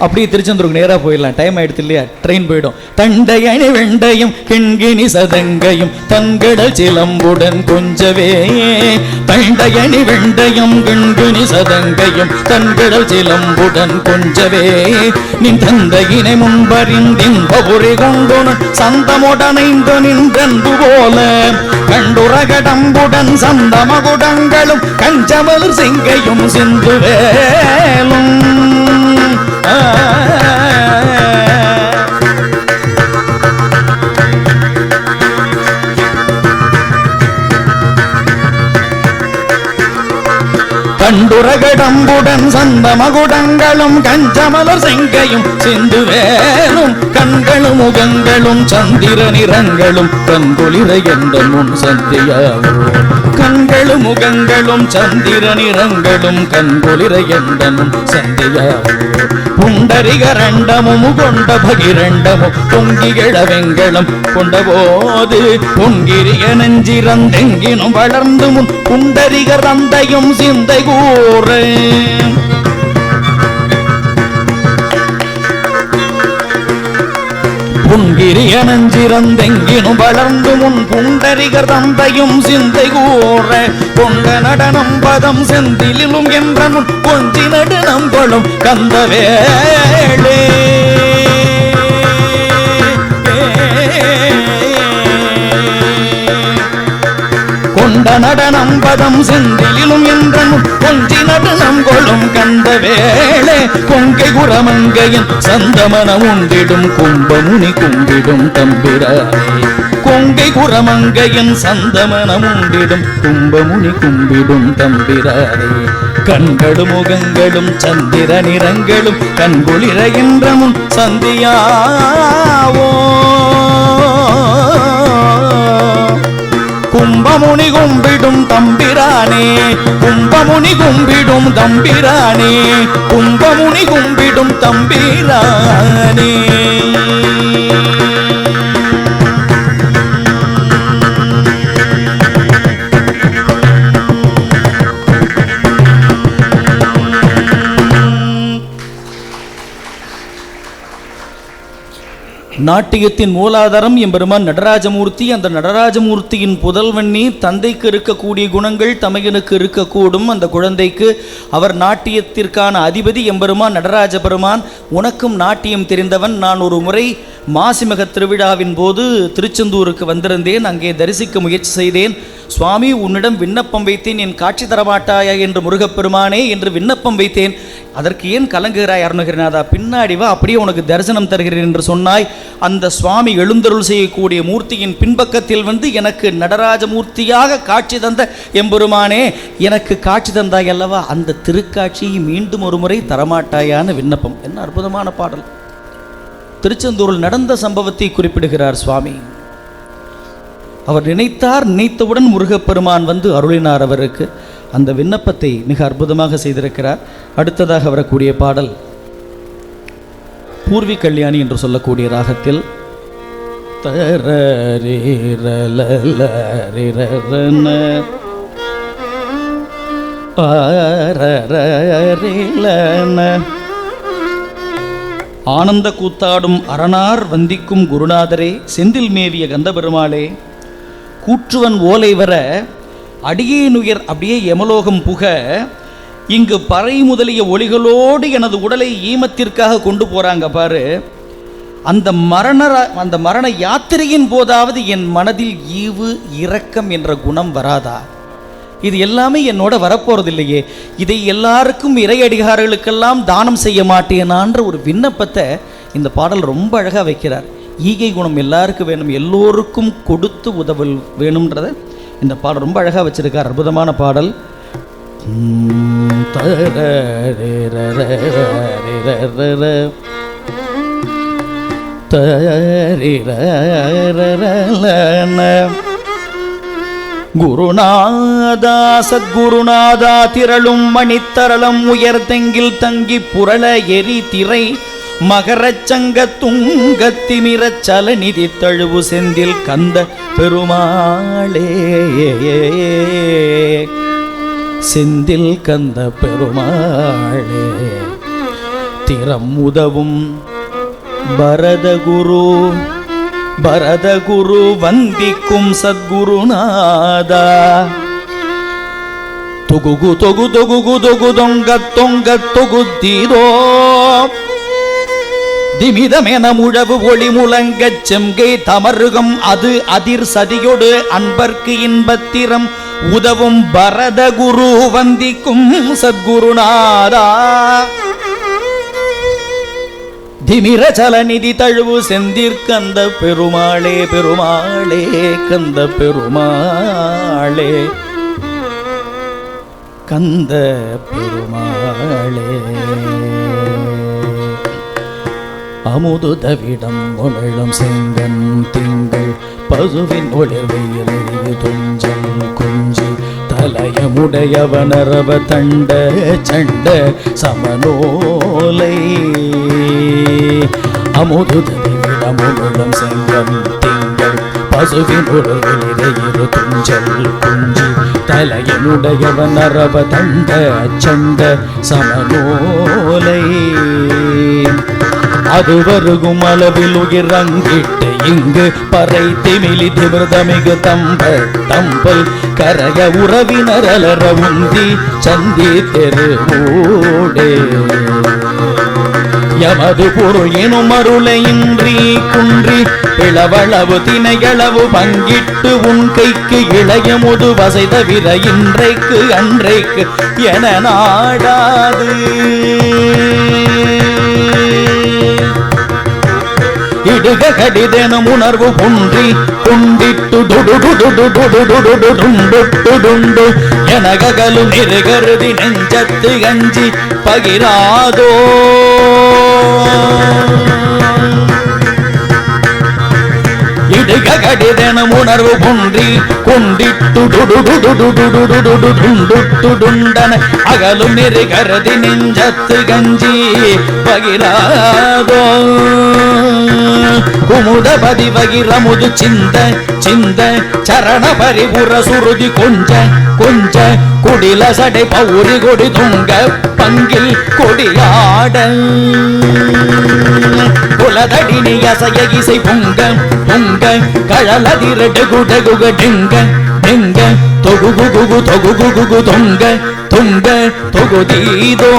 அப்படியே திருச்செந்தூருக்கு நேராக போயிடலாம், டைம் ஆயிடுது இல்லையா, ட்ரெயின் போயிடும். தண்டையணி வெண்டையும் கிண்கிணி சதங்கையும் தங்கடல் சிலம்புடன் கொஞ்சவே, தண்டையணி வெண்டையும் கிண்கிணி சதங்கையும் தங்கடல் சிலம்புடன் கொஞ்சவே, நின் தந்தையினை முன்பறிந்தின்பபுரி கொண்டுன சந்தமுடனைந்து நின்றன்பு போல, கண்டுரகடம்புடன் சந்தமகுடங்களும் கஞ்சமலர் சிங்கையும் சிந்துவேலும். கண்டுரகடம்புடன் சந்தமகுடங்களும் கஞ்சமலர் செங்கையும் சிந்துவேலும், கண்களும் முகங்களும் சந்திர நிறங்களும் கண்குளிர என்ற முன் சந்தியாவோ, கண்களும் முகங்களும் சந்திர நிறங்களும் கண்குளிர என்ற முன் சந்தியாவோ, புண்டரிகரண்டமும் கொண்ட பகிரண்டமும் பொங்கிகள வெங்கலம் கொண்ட போது, பொங்கிரிய நெஞ்சிறந்தெங்கினும் வளர்ந்து முன் புண்டரிகர் தந்தையும் சிந்தை கூற, புங்கிரிய நெஞ்சிறந்தெங்கினும் வளர்ந்து முன் புண்டரிகர் தந்தையும் சிந்தை கூற, பொங்க நடனம் பதம் செந்திலும் என்ற முன் கொஞ்சி நடுனம் கொள்ளும் கந்தவேளே, கொண்ட நடனம் பதம் செந்திலும் என்ற கொஞ்சி நடனம் கொள்ளும் கண்ட வேளை, கொங்கை குரமங்கையின் சந்தமனம் உண்டிடும் கும்பமுனி கும்பிடும் தம்பிரானே, கொங்கை குரமங்கையின் சந்தமனம் உண்டிடும் கும்பமுனி கும்பிடும் தம்பிரானே, கண்களும் முகங்களும் சந்திர நிறங்களும் கண்குளிர என்ற முன் சந்தியாவோ, கும்பமுனி கும்பிடும் தம்பிரானே, கும்பமுனி கும்பிடும் தம்பிரானே, கும்பமுனி கும்பிடும் தம்பிரானே. நாட்டியத்தின் மூலாதாரம் எம்பெருமான் நடராஜமூர்த்தி. அந்த நடராஜமூர்த்தியின் புதல்வண்ணி தந்தைக்கு இருக்கக்கூடிய குணங்கள் தமையனுக்கு இருக்கக்கூடும். அந்த குழந்தைக்கு அவர் நாட்டியத்திற்கான அதிபதி எம்பெருமான் நடராஜ பெருமான். உனக்கும் நாட்டியம் தெரிந்தவன். நான் ஒரு முறை மாசிமக திருவிழாவின் போது திருச்செந்தூருக்கு வந்திருந்தேன். அங்கே தரிசிக்க முயற்சி செய்தேன். சுவாமி, உன்னிடம் விண்ணப்பம் வைத்தேன், என் காட்சி தரமாட்டாயா என்று முருகப்பெருமானே என்று விண்ணப்பம் வைத்தேன். அதற்கு ஏன் கலங்குகிறாய் அருணகிரிநாதா? பின்னாடி வா, அப்படியே உனக்கு தரிசனம் தருகிறேன் என்று சொன்னாய். அந்த சுவாமி எழுந்தருள் செய்யக்கூடிய மூர்த்தியின் பின்பக்கத்தில் வந்து எனக்கு நடராஜமூர்த்தியாக காட்சி தந்த எம்பெருமானே, எனக்கு காட்சி தந்தாய் அல்லவா, அந்த திருக்காட்சியை மீண்டும் ஒரு முறை தரமாட்டாயான விண்ணப்பம். என்ன அற்புதமான பாடல்! திருச்செந்தூரில் நடந்த சம்பவத்தை குறிப்பிடுகிறார் சுவாமி. அவர் நினைத்தார், நினைத்தவுடன் முருகப்பெருமான் வந்து அருளினார் அவருக்கு. அந்த விண்ணப்பத்தை மிக அற்புதமாக செய்திருக்கிறார். அடுத்ததாக வரக்கூடிய பாடல் பூர்வி கல்யாணி என்று சொல்லக்கூடிய ராகத்தில் ஆனந்த கூத்தாடும் அரணார் வந்திக்கும் குருநாதரே, செந்தில் மேவிய கந்தபெருமாளே, கூற்றுவன் ஓலை வர அடியேனுயர் அப்படியே யமலோகம் புக, இங்கு பறை முதலிய ஒளிகளோடு எனது உடலை ஈமத்திற்காக கொண்டு போறாங்க பாரு. அந்த மரண யாத்திரையின் போதாவது என் மனதில் ஈவு இரக்கம் என்ற குணம் வராதா? இது எல்லாமே என்னோட வரப்போறது இல்லையே. இதை எல்லாருக்கும் இறையடிகாரர்களுக்கெல்லாம் தானம் செய்ய மாட்டேனான்ற ஒரு விண்ணப்பத்தை இந்த பாடல் ரொம்ப அழகா வைக்கிறார். ஈகை குணம் எல்லாருக்கும் வேணும், எல்லோருக்கும் கொடுத்து உதவல் வேணும்ன்றத இந்த பாடல் ரொம்ப அழகா வச்சிருக்கார். அற்புதமான பாடல். குருநாதா சத்குருநாதா திரளும் மணித்தரளம் உயர்தெங்கில் தங்கி புரள எரி திரை மகரச்சங்க துங்கத்திமிரச் சலநிதி தழுவு செந்தில் கந்த பெருமாளே, செந்தில் கந்த பெருமாளே, திறம் உதவும் பரதகுரு வந்திக்கும் சத்குருநாதா. தொகுகு தொகு தொகுகு தொகு தொங்க தொங்க தொகுத்தீரோ திமிதமென முழவு ஒளி முழங்கச் செம்கை தமருகம் அது அதிர் சதியொடு அன்பர்க்கு இன்பத்திரம் உதவும் பரதகுரு வந்திக்கும் சத்குருநாதா. திமிர சலநிதி தழுவு செந்திற்கந்த பெருமாளே பெருமாளே கந்த பெருமாளே கந்த பெருமாளே. அமுது தவிடம் உமிழும் செங்கன் திங்கள் பசுவின் ஒளிர்வையில் துஞ்சல் குஞ்சி தலையமுடையவனரவ தண்ட சண்ட சமநோலை. அமுது தவிடம் உமிழும் செங்கன் திங்கள் பசுவின் ஒளிர்வையில் துஞ்சல் குஞ்சி தலையமுடையவனரவ தண்ட சண்ட சமநோலை. அது வருகும் அளவில் உயிரங்கிட்டு இங்கு பறை திமிலி திமிர்தமிகு தம்பல் கரைய உறவினர் அலர உந்தி சந்தி தெருவோடே. எமது பொருள் எனும் அருளையின்றி குன்றி இளவளவு தினையளவு பங்கிட்டு உன் கைக்கு இளைய முது வசை தவிர இன்றைக்கு அன்றைக்கு என நாடாது. இடுக கடிதெனும் உணர்வு குன்றி குண்டிட்டு டுண்டு எனகலும் இருகருதி நெஞ்சத்து கஞ்சி பகிராதோ. இடுக கடிதெனும் உணர்வு குன்றி குண்டிட்டு டுண்டன அகலும் இருகருதி நெஞ்சத்து கஞ்சி பகிராதோ. குமுத பதிவகிரமுது சிந்த சிந்த சரண பரிபுர சுருதி கொஞ்ச கொஞ்ச குடில சடை பௌரி கொடி தொங்க பங்கில் கொடியாட. குலதடினி அசைய இசை பொங்க பொங்க கழலதிர டெகு டெகுக டெங்க டெங்க தொகு குகு தொகு குகு தொங்க தொங்க தொகுதீதோ.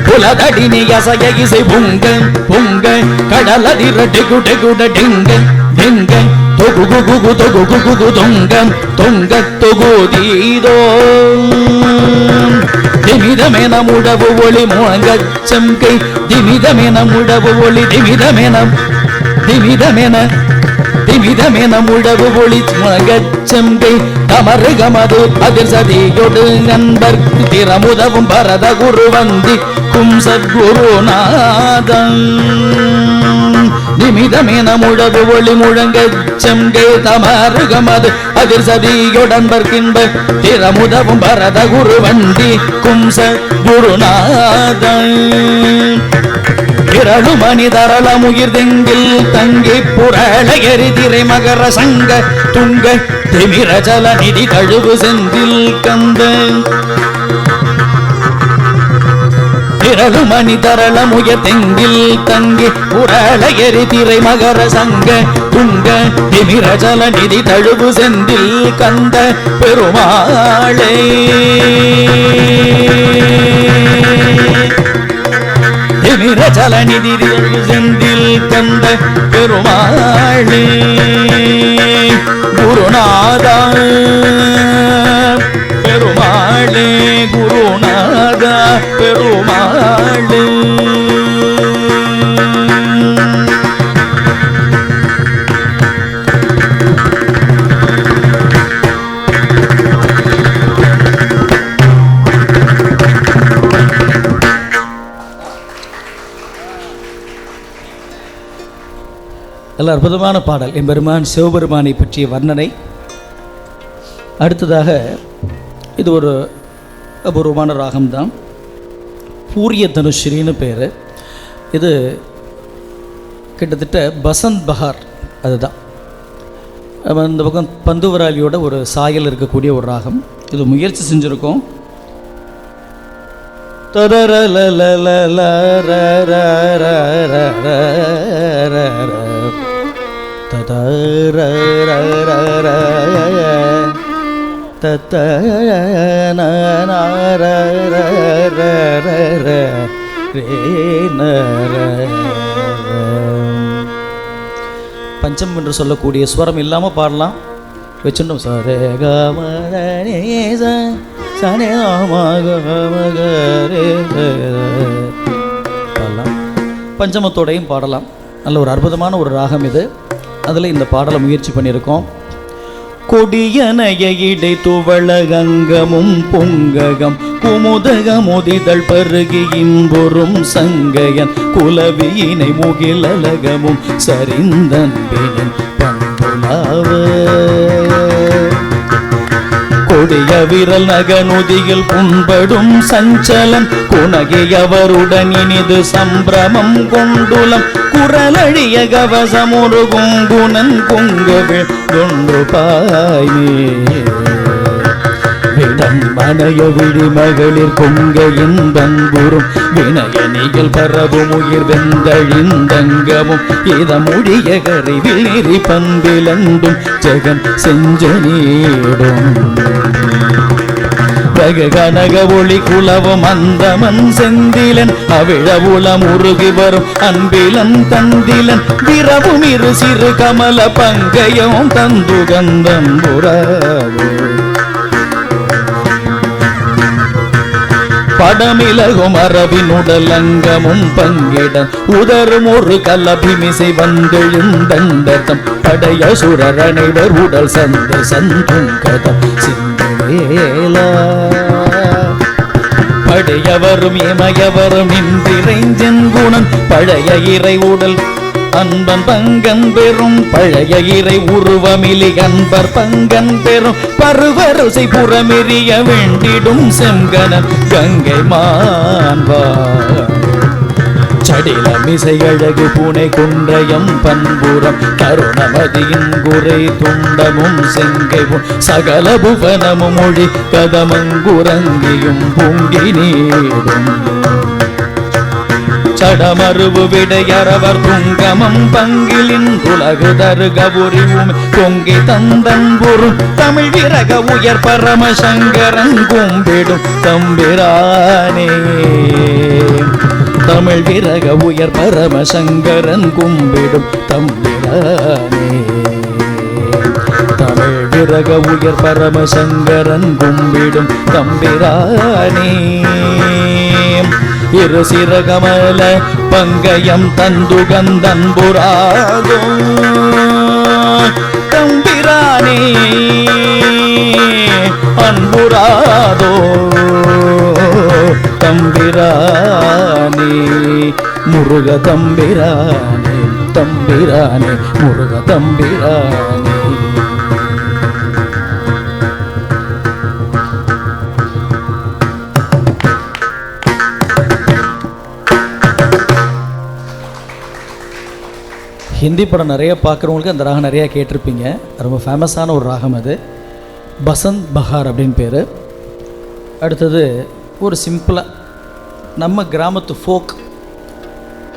குலதடினி அசைய இசை பொங்க பொங்க கடலதிர டெகு டெகுட டெங்க டெங்க தொகு குகு தொகு குகு தொங்க தொங்க தொகுதீதோ. திமிதமென முழவு ஒளி முழங்கச் செம்கை திமிதமென முழவு ஒளி திமிதமென முழவு ஒளி முழங்கச் செம்கை தமருகமது அதிர் சதியொடு நண்பர்க்கு திறமுதவும் பரத குரு வந்தி கும் சத்குருநாதம். நிமிதமென முழவு ஒளி முழங்கச் செம்கை தமருகமது அதிர் சதியொடன்பர்க்கின்ப திறமுதவும் பரத குரு வந்தி கும் சத்குருநாதம். இரளு மணி தரளம் உயிர் தெங்கில் தங்கி புரள எரிதிரை மகர சங்க துங்க திமிர ஜல நிதி தழுவு செந்தில் கந்த. இரளு மணி தரளம் உயிர் தெங்கில் தங்கி புரள எரிதிரை மகர சங்க துங்க திமிர ஜல நிதி தழுவு செந்தில் கந்த பெருமாளே. திமிர ஜலநிதி செந்தில் கந்த பெருமாளே. குருநாதா பெருமாளே குருநாதா பெருமாளே. நல்ல அற்புதமான பாடல் எம்பெருமான் சிவபெருமானை பற்றிய வர்ணனை. அடுத்ததாக இது ஒரு அபூர்வமான ராகம்தான், பூரிய தனுஸ்ரீன்னு பேர். இது கிட்டத்தட்ட பசந்த் பஹார் அதுதான். இந்த பக்கம் பந்துவராளியோட ஒரு சாயல் இருக்கக்கூடிய ஒரு ராகம். இது முயற்சி செஞ்சுருக்கோம். பஞ்சம் என்று சொல்லக்கூடிய ஸ்வரம் இல்லாமல் பாடலாம். வச்சுட்டோம். சரே கமரே சனே பாடலாம். பஞ்சமத்தோடையும் பாடலாம். நல்ல ஒரு அற்புதமான ஒரு ராகம் இது. அதில் இந்த பாடலை முயற்சி பண்ணியிருக்கோம். கொடியனைய இடை துவள கங்கமும் பொங்ககம் குமுதகமுதிதழ் பருகி இன்பொரும் சங்கையன் குலவியினை முகிலலகமும் சரிந்தன்பின் பண்புலாவ கொடிய விரல் நகனுதியில் புண்படும் சஞ்சலம் குணகியவருடன் இனிது சம்பிரமம் கொண்டுலம் குரலழிய கவசமுரு குங்குணன் குங்குவில் கொன்று பாய்மே விடன் மனைய விழி மகளிர் கொங்க இன்பங்குறும் வினயனிகள் பரவும் உயிர் வெந்தழிந்தங்கமும் இதமுடிய கருவில் நெறி பண்பிலண்டும் ஜெகன் செஞ்சனீடும் கனக ஒளி குலவும் அந்தமன் செந்திலன் அவிழவுளம் உருகி வரும் அன்பிலன் தந்திலன் விரவும் இரு சிறு கமல பங்கையும் தந்து கந்தம் புறாவோ படமிலகும் அரபின் உடலங்கமும் பங்கிடம் உதரும் ஒரு கலபிமிசை வந்தெழுந்தண்டதம் படைய சுரரணைவர் உடல் சந்த சந்தும் கதம் சிந்துவேலா படையவரும் இமயவரும் இன்றிறைஞ்சென் குணம் பழைய இறை உடல் அன்பன் பங்கன் பெறும் பழைய இறை உருவமிலி அன்பர் பங்கன் பெறும் பருவரசை புறமெறிய வேண்டிடும் செங்கனன் கங்கை மான்வார் சடிலமிசை அழகு பூனை குன்றயம் பண்புறம் கருணமதியின் குறை துண்டமும் செங்கைவும் சகல புவனமும் மொழி கதமங்குரங்கியும் பொங்கி நீடும் சடமருவு விடையறவர் துங்கமம் பங்கிலின் உலகு தரு கபுரிவும் கொங்கி தந்தன்புறும் தமிழ் விரக உயர் பரமசங்கரன் கும்பிடும் தம்பிரானே தமிழ் விரக உயர் பரமசங்கரன் கும்பிடும் தம்பிரானே தமிழ் விரக உயர் பரமசங்கரன் கும்பிடும் தம்பிரானே இரு சிறகமல பங்கயம் தந்துகந்தன்புராதோ தம்பிரானே அன்புராதோ தம்பிரானே முருக தம்பிரானே தம்பிரானே முருக தம்பிரானே. ஹிந்தி படம் நிறைய பார்க்குறவங்களுக்கு அந்த ராகம் நிறையா கேட்டிருப்பீங்க. ரொம்ப ஃபேமஸான ஒரு ராகம் அது. பசந்த் பஹார் அப்படின்னு பேர். அடுத்தது ஒரு சிம்பிளாக நம்ம கிராமத்து ஃபோக்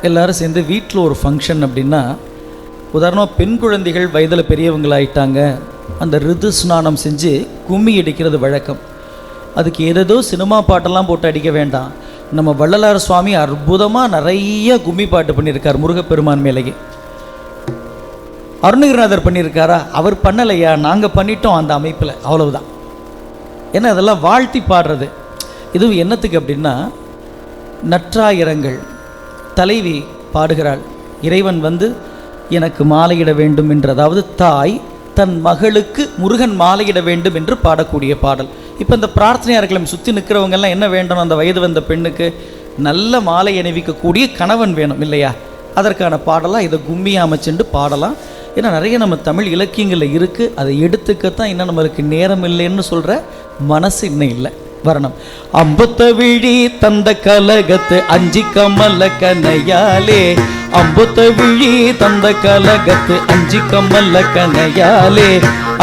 எல்லோரும் சேர்ந்து வீட்டில் ஒரு ஃபங்க்ஷன் அப்படின்னா, உதாரணமாக பெண் குழந்தைகள் வயதில் பெரியவங்களாயிட்டாங்க, அந்த ரிது ஸ்நானம் செஞ்சு கும்மி அடிக்கிறது வழக்கம். அதுக்கு ஏதேதோ சினிமா பாட்டெல்லாம் போட்டு அடிக்க வேண்டாம். நம்ம வள்ளலார் சுவாமி அற்புதமாக நிறைய கும்மி பாட்டு பண்ணியிருக்கார் முருகப்பெருமான் மேலேயே. அருணகிரிநாதர் பண்ணியிருக்காரா? அவர் பண்ணலையா, நாங்கள் பண்ணிட்டோம் அந்த அமைப்பில், அவ்வளவுதான். ஏன்னா அதெல்லாம் வாழ்த்தி பாடுறது. இதுவும் என்னத்துக்கு அப்படின்னா, நற்றாயிரங்கள் தலைவி பாடுகிறாள், இறைவன் வந்து எனக்கு மாலையிட வேண்டும் என்று, அதாவது தாய் தன் மகளுக்கு முருகன் மாலையிட வேண்டும் என்று பாடக்கூடிய பாடல். இப்போ இந்த பிரார்த்தனையார்களை சுற்றி நிற்கிறவங்கெல்லாம் என்ன வேண்டணும்? அந்த வயது வந்த பெண்ணுக்கு நல்ல மாலை அணிவிக்கக்கூடிய கணவன் வேணும் இல்லையா? அதற்கான பாடலாம் இதை கும்மியை அமைச்சுட்டு பாடலாம். ஏன்னா நிறைய நம்ம தமிழ் இலக்கியங்களில் இருக்குது. அதை எடுத்துக்கத்தான் இன்னும் நம்மளுக்கு நேரம் இல்லைன்னு சொல்கிற மனசு இன்னும் இல்லை, வரணும். அம்புத்த விழி தந்த கலகத்து அஞ்சி கமல கனையாலே, அம்புத்த விழி தந்த கலகத்து அஞ்சி கமல கனையாலே,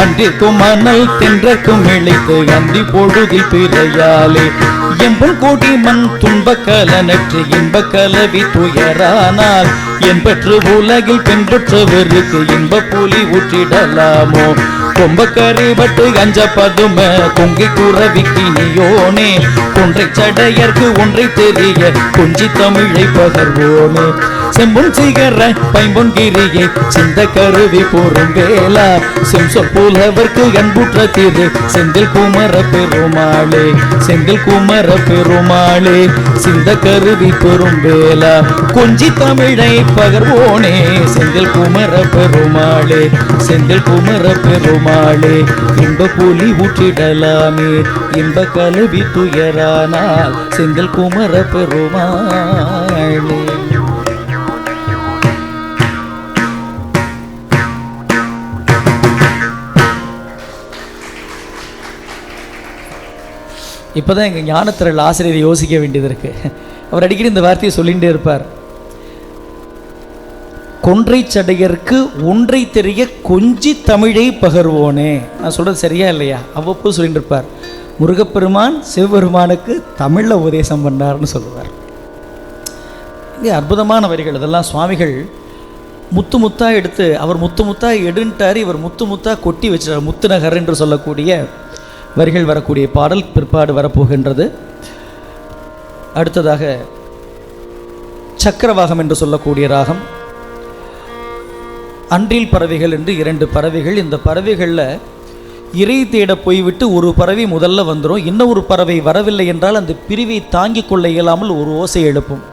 அன்றிற்கும் மணல் தென்றக்கும் இழைத்து அன்றி பொழுதில் பிறையாலே, எம்பன் கோடி மண் துன்பக்கல நற்று இன்ப கலவி துயரானால் என்பற்று உலகில் பின்பற்றவருக்கு இன்ப புலி ஊற்றிடலாமோ கொம்பக்கறிபட்டு அஞ்ச பதும கொங்கை குறவிக்கினியோனே கொன்றை சடையர்க்கு ஒன்றை தெரிய கொஞ்சி தமிழை பகர்வோனே செம்பொன் சிகர பைம்பொன் கிரியை சிந்த கருவி போரும் வேளா செம்சொல் புலவர்க்கு அன்புற்ற திரு செந்தில் குமர பெருமாளே செந்தில் குமர பெருமாளே சிந்த கருவி பெரும் வேளா கொஞ்சி தமிழை பகர்வோனே செந்தில் குமர பெருமாளே செந்தில் குமர பெருமாளே இன்ப புலி ஊற்றிடலாமே இன்ப கலவி துயரானால் செந்தில் குமர பெருமாளே. இப்போதான் எங்கள் ஞானத்திரள் ஆசிரியரை யோசிக்க வேண்டியது இருக்கு. அவர் அடிக்கடி இந்த வார்த்தையை சொல்லிகிட்டே இருப்பார். கொன்றை சடையர்க்கு ஒன்றை தெரிய கொஞ்சி தமிழை பகர்வோனே. நான் சொல்கிறது சரியா இல்லையா? அவ்வப்போது சொல்லிட்டு இருப்பார். முருகப்பெருமான் சிவபெருமானுக்கு தமிழில் உபதேசம் பண்ணார்னு சொல்லுவார். இது அற்புதமான வரிகள். இதெல்லாம் சுவாமிகள் முத்து முத்தாக எடுத்து, அவர் முத்து முத்தாக எடுன்ட்டார், இவர் முத்து முத்தாக கொட்டி வச்சிட்டார். முத்துநகர் என்று சொல்லக்கூடிய வரிகள் வரக்கூடிய பாடல் பிற்பாடு வரப்போகின்றது. அடுத்ததாக சக்கரவாகம் என்று சொல்லக்கூடிய ராகம். அன்றில் பறவைகள் என்று 2 பறவைகள். இந்த பறவைகளில் இறை தேட போய்விட்டு ஒரு பறவை முதல்ல வந்துடும். இன்னொரு பறவை வரவில்லை என்றால் அந்த பிரிவை தாங்கிக் கொள்ள இயலாமல் ஒரு ஓசை எழுப்பும்.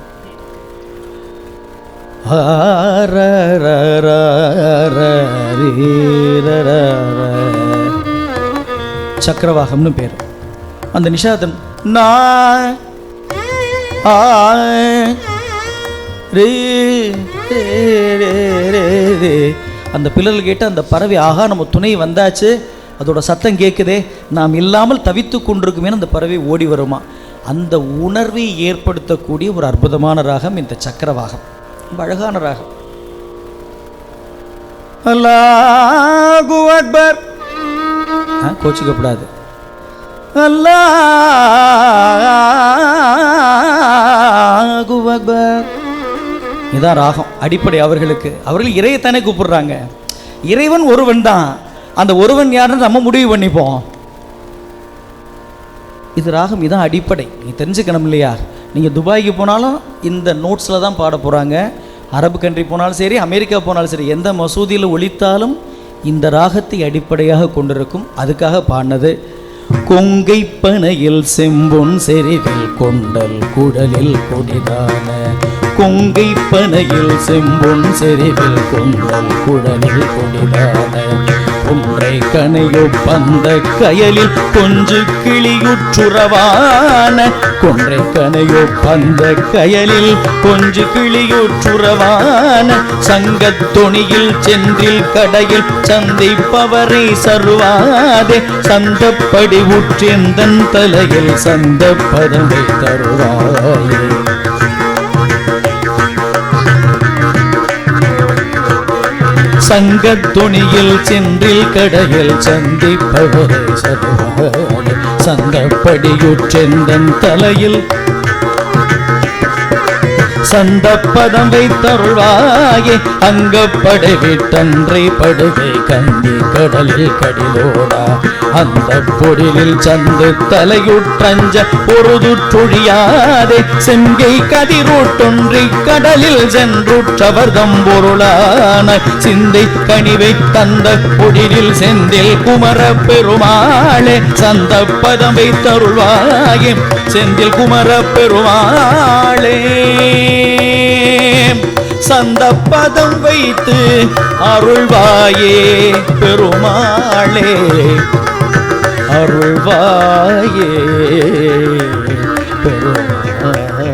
சக்கரவாகம்னு பேர். அந்த நிஷாதம் அந்த பிள்ளல் கேட்டு அந்த பறவை ஆகா நம்ம துணை வந்தாச்சு, அதோட சத்தம் கேட்குதே, நாம் இல்லாமல் தவித்து கொண்டிருக்குமே அந்த பறவை ஓடி வருமா. அந்த உணர்வை ஏற்படுத்தக்கூடிய ஒரு அற்புதமான ராகம் இந்த சக்கரவாகம். ரொம்ப அழகான ராகம். அல்லாஹு அக்பர். கோச்சிக்கப்படாது. அல்லாஹு அக்பர். இதான் ராகம் அடிப்படை அவர்களுக்கு. அவர்கள் இறையத்தானே கூப்பிடுறாங்க. இறைவன் ஒருவன் தான். அந்த ஒருவன் யாருன்னு நம்ம முடிவு பண்ணிப்போம். இது ராகம், இதான் அடிப்படை. நீ தெரிஞ்சுக்கணும் இல்லையா? நீங்கள் துபாய்க்கு போனாலும் இந்த நோட்ஸில் தான் பாட போகிறாங்க. அரபு கண்ட்ரி போனாலும் சரி, அமெரிக்கா போனாலும் சரி, எந்த மசூதியில் ஒலித்தாலும் இந்த ராகத்தை அடிப்படையாக கொண்டிருக்கும். அதுக்காக பாடினது. கொங்கை பனையில் செம்பொன் செறிவில் கொண்டல் குடலில் கொடிதான கொங்கை பனையில் செம்பொன் செறிவில் கொண்டல் குடலில் கொடிதான ஒன்றை கனையோ பந்த கயலில் கொஞ்சு கிளியுற்றுறவான கொன்றை கனையோ பந்த கயலில் கொஞ்சு கிளியுற்றுறவான சங்கத்தொணியில் சென்றில் கடையில் சந்திப்பவரை சருவாதே சந்தப்படி உற்றெந்தன் தலையில் சந்தப்பதமை தருவாயே. சங்கத்துணியில் சென்றில் கடையில் சந்திப்பவரை சருவாதே சந்தப்படியுற்றெந்தன் தலையில் சந்தப்பதம் வைத்தருள்வாயே. அங்கப்படை விட்டன்றை படுகை கந்தி கடலில் கடிலோடா அந்த பொடிலில் சந்து தலையுற்றஞ்ச பொருதுற்றொழியாதே செங்கை கதிரூட்டொன்றி கடலில் சென்றுற்றவர் தம்பொருளான சிந்தை கனிவை தந்த பொடிலில் செந்தில் குமர பெருமாளே சந்தப்பதம் வைத்தருள்வாயே செந்தில் குமர பெருமாளே. சந்தப்பதம் வைத்து அருள்வாயே பெருமாளே அருள்வாயே பெருமாளே.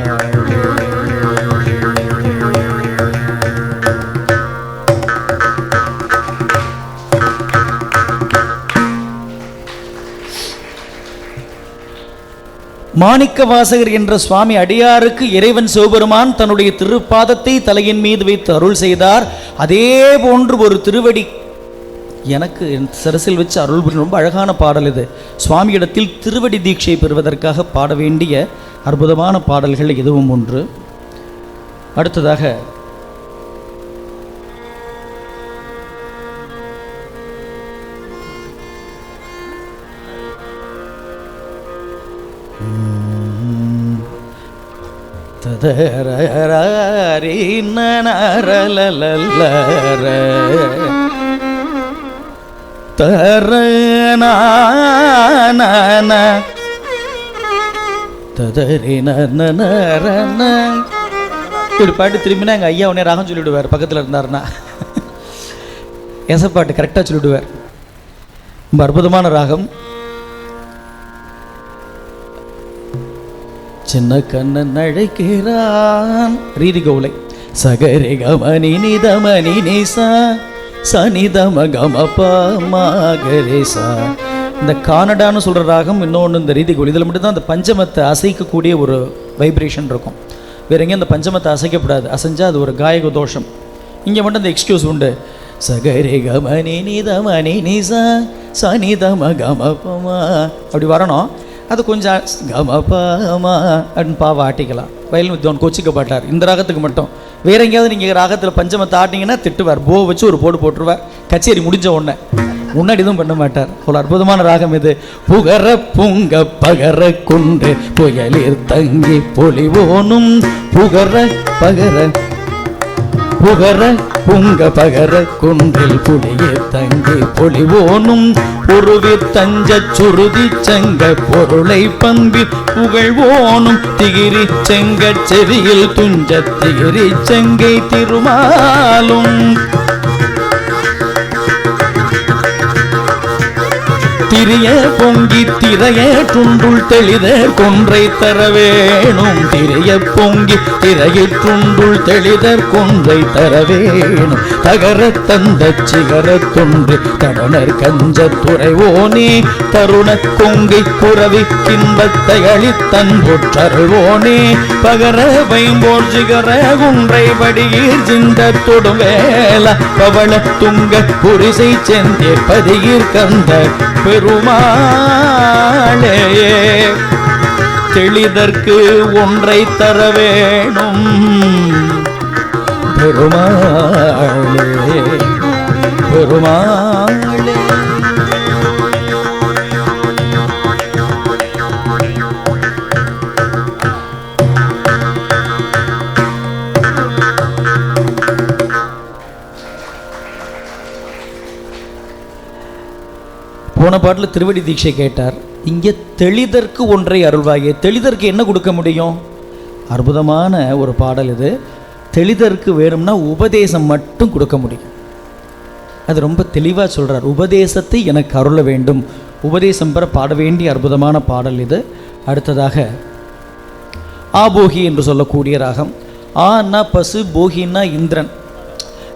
மாணிக்க வாசகர் என்ற சுவாமி அடியாருக்கு இறைவன் சிவபெருமான் தன்னுடைய திருப்பாதத்தை தலையின் மீது வைத்து அருள் செய்தார். அதே போன்று ஒரு திருவடி எனக்கு என் சிரசில் வச்சு அருள் புரியும். ரொம்ப அழகான பாடல் இது. சுவாமியிடத்தில் திருவடி தீட்சை பெறுவதற்காக பாட வேண்டிய அற்புதமான பாடல்கள் இதுவும் ஒன்று. அடுத்ததாக பாட்டு திரும்பினா எங்கள் ஐயா உடனே ராகம் சொல்லிவிடுவார். பக்கத்தில் இருந்தாருன்னா எசப்பாட்டு கரெக்டாக சொல்லிவிடுவார். ரொம்ப அற்புதமான ராகம். சின்ன கண்ணன் அழைக்கிறான் ரீதி கவுளை சகரி கமனி நிதமணி நிசா சனிதம கமபா மாகரேசா. இந்த கானடான்னு சொல்கிற ராகம் இன்னொன்று இந்த ரீதி கவுளை. இதில் மட்டும்தான் அந்த பஞ்சமத்தை அசைக்கக்கூடிய ஒரு வைப்ரேஷன் இருக்கும். வேற எங்கேயும் அந்த பஞ்சமத்தை அசைக்கப்படாது. அசைஞ்சால் அது ஒரு காயக தோஷம். இங்கே மட்டும் அந்த எக்ஸ்கியூஸ் உண்டு. சகரி கமனி நிதமணி நிசா சனிதம கமபமா அப்படி வரணும். அது கொஞ்சம் கமபமா அப்படின்னு பாவ ஆட்டிக்கலாம். வயல் வித்வான் கோச்சிக்க பாட்டார் இந்த ராகத்துக்கு மட்டும். வேற எங்கேயாவது நீங்கள் ராகத்தில் பஞ்சமத்தை ஆட்டிங்கன்னா திட்டுவார். போ வச்சு ஒரு போட்டுருவார். கச்சேரி முடிஞ்ச உடனே. முன்னாடி எதுவும் பண்ண மாட்டார். ஒரு அற்புதமான ராகம் இது. புகர புங்க பகர குண்டு புயலில் தங்கி பொலிவோனும் புகர பகர புகர புங்க பகர குன்றில் புலியே தங்கி பொலிவோனும் பொருவி தஞ்ச சுருதி செங்க பொருளை பம்பி புகழ்வோனும் திகிரி செங்க செவியில் துஞ்ச திகிரி செங்கை திருமாலும் திரிய பொங்கி திரைய துண்டுள் தெளித கொன்றை தர வேணும். திரைய பொங்கி திரையில் துண்டுள் தெளிதற் கொன்றை தர வேணும். தகர தந்த சிகர தொன்று தடனர் கஞ்ச துறைவோனே தருண கொங்கை குறவி இன்பத்தை அளித்தன் பொற்றருள்வோனே பகர வைம்போர் சிகர குன்றை வடிகீர் சிந்த தொடுவேல பவள துங்க புரிசை செந்தே பதிகீர் கந்த பெருமாளே தெளிதற்கு ஒன்றை தர வேணும். பெருமாளே பெருமாளே போன பாட்டில் திருவடி தீட்சை கேட்டார். இங்கே தெளிதற்கு ஒன்றை அருள்வாயே. தெளிதற்கு என்ன கொடுக்க முடியும்? அற்புதமான ஒரு பாடல் இது. தெளிதற்கு வேணும்னா உபதேசம் மட்டும் கொடுக்க முடியும். அது ரொம்ப தெளிவாக சொல்கிறார். உபதேசத்தை எனக்கு அருள வேண்டும். உபதேசம் பெற பாட வேண்டிய அற்புதமான பாடல் இது. அடுத்ததாக ஆபோகி என்று சொல்லக்கூடிய ராகம். ஆனா பசு, போகின்னா இந்திரன்.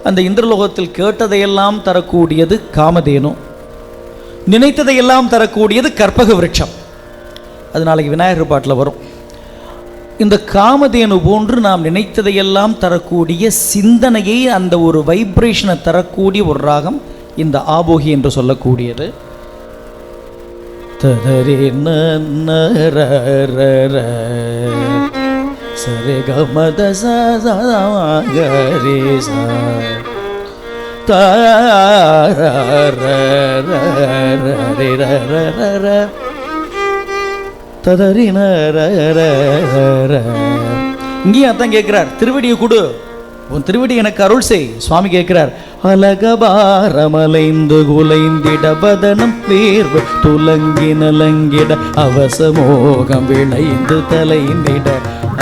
அந்த இந்திரலோகத்தில் கேட்டதையெல்லாம் தரக்கூடியது காமதேனு, நினைத்ததையெல்லாம் தரக்கூடியது கற்பக விருட்சம். அது நாளைக்கு விநாயகர் பாட்டில் வரும். இந்த காமதேனு போன்று நாம் நினைத்ததையெல்லாம் தரக்கூடிய சிந்தனையை, அந்த ஒரு வைப்ரேஷனை தரக்கூடிய ஒரு ராகம் இந்த ஆபோகி என்று சொல்லக்கூடியது. ததரே சரே கமத சரேசா இங்கேயும் அதான் கேட்கிறார். திருவடியை கொடு, உன் திருவடி எனக்கு அருள் செய். சுவாமி கேட்கிறார். அலகபாரமலைந்து குலைந்திட பதனம் பேர்வு துலங்கி நலங்கிட அவசமோகம் விளைந்து தலைந்திட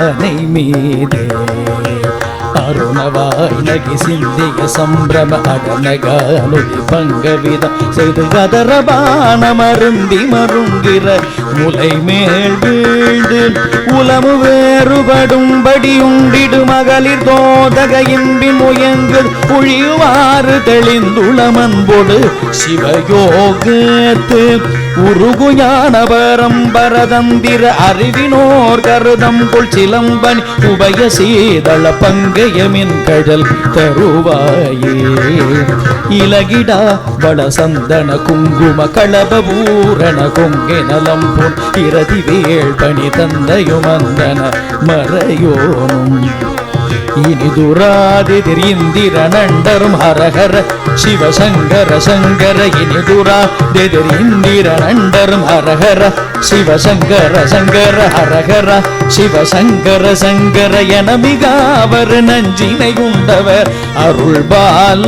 அனை மீதே அருணவாய் நகி சிந்திய சம்பிரம அகனகானுதி பங்கவிதம் செய்து கதரபான மருந்தி மருங்கிற முலை மேல் வீழ்ந்து உலமு வேறுபடும்படி உண்டிடு மகளிர் தோதக இன்பின் முயங்கு ஒழிவாறு தெளிந்துளமன்பொடு சிவயோகத்து உருகுஞான பரம்பரதந்திர அறிவினோர் கருதம் கொள் சிலம்பனி உபய சீதள பங்கயமின் கடல் தருவாயே இலகிடா வள சந்தன குங்கும களப பூரண கொங்கை நலம் போல் இரதி வேள் பணி தந்தையுமந்தன மறையோனும் இனிதுராதிதிர் இந்திர நண்டரும் ஹரஹர சிவசங்கர சங்கர இனிதுராதிதிர் இந்திர நண்டரும் ஹரஹர சிவசங்கர சங்கர ஹரஹர சிவசங்கர சங்கர என மிகாவர் நஞ்சினை உண்டவர் அருள்பால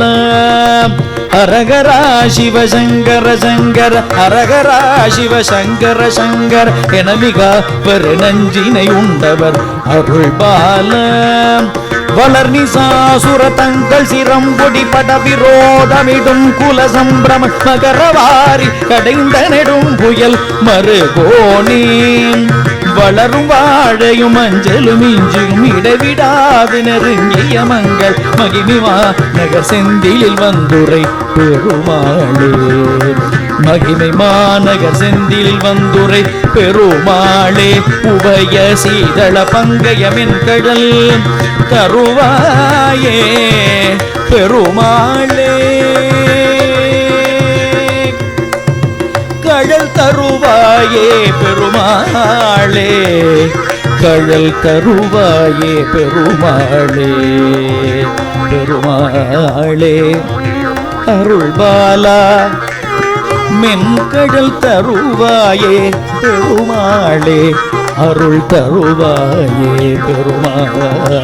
ஹரஹரா சிவசங்கர சங்கர ஹரஹரா சிவசங்கர சங்கர என மிகாவர் நஞ்சினை உண்டவர் அருள்பால வளர் நிசாசுர தங்கள் சிரம்பொடி பட விரோதமிடும் குல சம்பிரம மகரவாரி கடைந்த நெடும் புயல் மறுகோணே வளரும் வாழையும் மஞ்சளும் இஞ்சியும் இடைவிடாது நெருங்கிய மங்கள் மகிமிவா நகர் செந்திலில் வந்துரை பெருமாளே மகிமை மாநகர் செந்திலில் வந்துரை பெருமாளே உபய சீதள பங்கயமின் கடல் தருவாயே பெருமாளே கழல் தருவாயே பெருமாளே கழல் தருவாயே பெருமாளே பெருமாளே அருள்பாலா மென்கடல் தருவாயே பெருமாளே அருள் தருவாயே பெருமாளே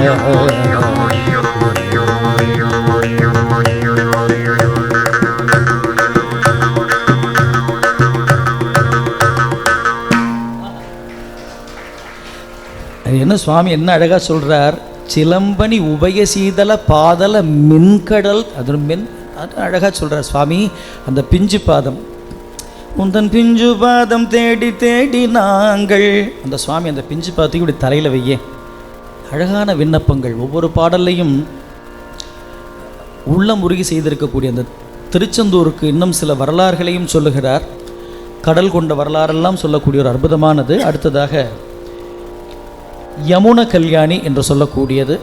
என்ன சுவாமி என்ன அழகா சொல்றார், சிலம்பனி உபய சீதள பாதல மின்கடல், அது மென் அழகா சொல்றார் சுவாமி. அந்த பிஞ்சு பாதம் உந்தன் பிஞ்சு பாதம் தேடி தேடி நாங்கள், அந்த சுவாமி அந்த பிஞ்சு பாதத்துக்கு இப்படி தலையில் வையே. அழகான விண்ணப்பங்கள் ஒவ்வொரு பாடல்லையும் உள்ளம் உருகி செய்திருக்கக்கூடிய அந்த திருச்செந்தூருக்கு இன்னும் சில வரலாறுகளையும் சொல்லுகிறார். கடல் கொண்ட வரலாறெல்லாம் சொல்லக்கூடிய ஒரு அற்புதமானது. அடுத்ததாக யமுன கல்யாணி என்று சொல்லக்கூடியது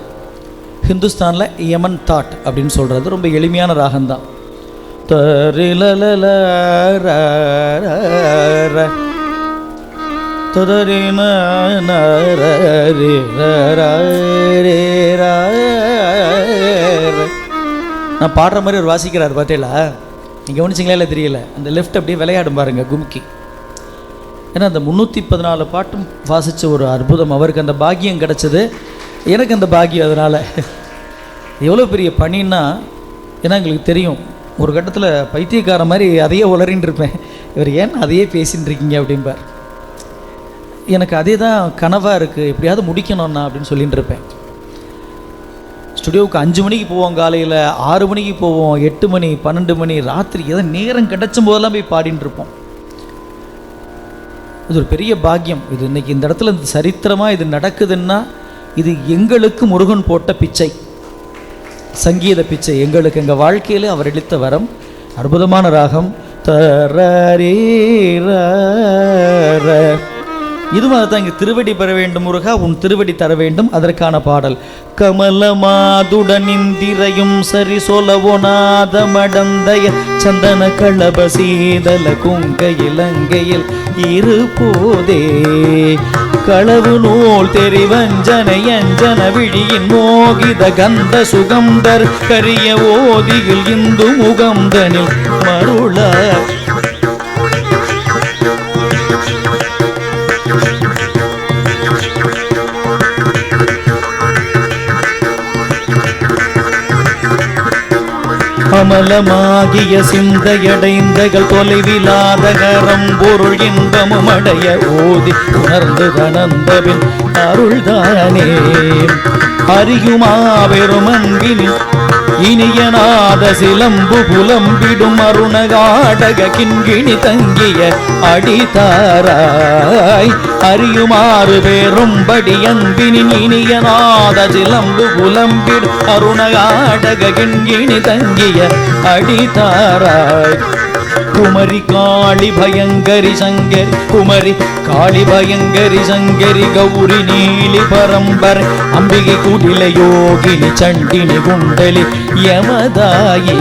ஹிந்துஸ்தானில் யமன் தாட் அப்படின்னு சொல்கிறது. ரொம்ப எளிமையான ராகம்தான். நான் பாடுற மாதிரி ஒரு வாசிக்கிறார் பார்த்தீங்களா, நீங்கள் கவனிச்சிங்களா இல்லை தெரியல. அந்த லெஃப்ட் அப்படியே விளையாடும் பாருங்க கும்கி. ஏன்னா அந்த 314 பாட்டும் வாசித்த ஒரு அற்புதம். அவருக்கு அந்த பாக்கியம் கிடச்சிது, எனக்கு அந்த பாக்கியம். அதனால் எவ்வளோ பெரிய பணின்னா, ஏன்னா எங்களுக்கு தெரியும் ஒரு கட்டத்தில் பைத்தியக்கார மாதிரி அதையே உளறின்னு இருப்பேன். இவர் ஏன் அதையே பேசின்னு இருக்கீங்க அப்படிம்பார். எனக்கு அதே தான் கனவாக இருக்குது, எப்படியாவது முடிக்கணும்னா அப்படின்னு சொல்லிகிட்டு இருப்பேன். ஸ்டுடியோவுக்கு 5 மணிக்கு போவோம், காலையில் 6 மணிக்கு போவோம், 8 மணி 12 மணி ராத்திரி ஏதோ நேரம் கிடைச்சும் போதெல்லாம் போய் பாடின்னு இருப்போம். இது ஒரு பெரிய பாக்கியம். இது இன்றைக்கி இந்த இடத்துல சரித்திரமாக இது நடக்குதுன்னா இது எங்களுக்கு முருகன் போட்ட பிச்சை, சங்கீத பிச்சை. எங்களுக்கு எங்கள் வாழ்க்கையில் அவர் அளித்த வரம். அற்புதமான ராகம். இதுவும் அதுதான். இங்கே திருவடி பெற வேண்டும் முருகா, உன் திருவடி தர வேண்டும், அதற்கான பாடல். கமலமாதுடன் இந்திரையும் சரி சொலவோநாத மடந்தய சந்தன களப சீதல குங்க இலங்கையில் இருப்போதே களவு நூல் தெரிவஞ்சனை அஞ்சன விழியின் மோகித கந்த சுகந்தர் கரிய ஓதியில் இந்து முகந்தனில் மருள அமலமாகிய சிந்தையடைந்தகள் தொலைவிலாதகரம் பொருள் இன்பமும் அடைய ஓதி உணர்ந்து தனந்தபின் அருள்தானே அறியுமா பெரும் அன்பினில் இனியநாத சிலம்பு புலம்பிடும் அருணகாடக கிண்கிணி தங்கிய அடிதாராய் அறியுமாறு பேரும்படி அன்பினின் இனியநாத சிலம்பு புலம்பிடும் அருணகாடக கிண்கிணி தங்கிய அடிதாராய் குமரி காளி பயங்கரி சங்கரி குமரி காளி பயங்கரி சங்கரி கௌரி நீலி பரம்பரை அம்பிகை குடில யோகினி சண்டினி குண்டலி யமதாயே.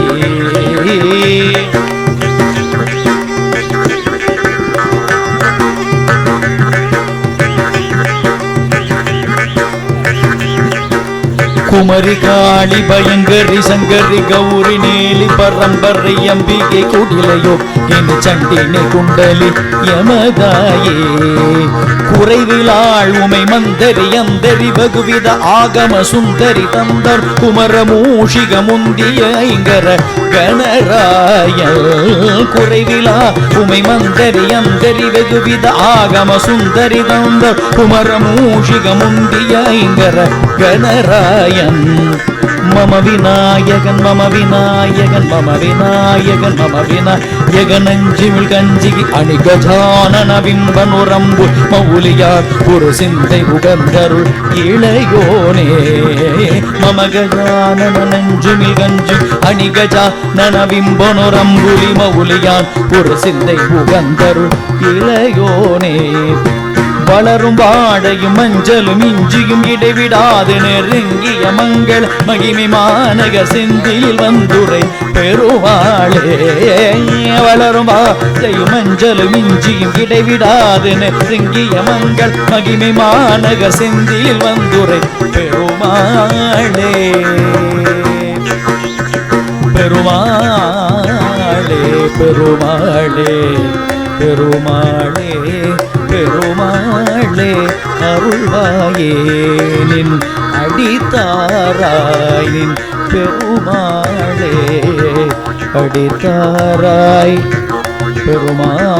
குமரி காளி பயங்கரி சங்கரி கௌரி நீலி பரம்பரை அம்பிகை குடிலையோ இனி சண்டினி குண்டலி யமதாயே. குறைவிலாள் உமை மந்தரி அந்தரி பகுவித ஆகம சுந்தரி தந்தர் குமர மூஷிக முந்திய ஐங்கர கணராய. குறைவிலா உமை மந்தரி அந்தரி வெகுவித ஆகம சுந்தரி தந்தர் குமர மூஷிக முந்திய ஐங்கர கணராய. மம விநாயகன் மம விநாயகன் மம விநாயகன் மம விநாயகன் அஞ்சிமிழ் கஞ்சிகி அணி கஜானன விம்பனுரம்பு மவுலியார் ஒரு சிந்தை உகந்தருள் இளையோனே. மம கஜானன நஞ்சுமிழ் கஞ்சு அணி கஜானன விம்பனுரம்புலி மவுலியார் ஒரு சிந்தை உகந்தருள் இளையோனே. வளரும் வாடையும் மஞ்சளும் இஞ்சியும் இடைவிடாது நெருங்கிய மங்கள மகிமை மாநகர் செந்தில் வந்துரை பெருவாளே. வளரும் வாடையும் மஞ்சளும் இஞ்சியும் இடைவிடாது நெருங்கிய மங்கள மகிமை மாநகர் செந்தில் வந்துரை பெருமாளே. பெருமாளே பெருமாளே பெருமாளே பெருமாளே அருள்வாயே நின் அடித்தாராய் நின் பெருமாளே அடித்தாராய் பெருமாளே.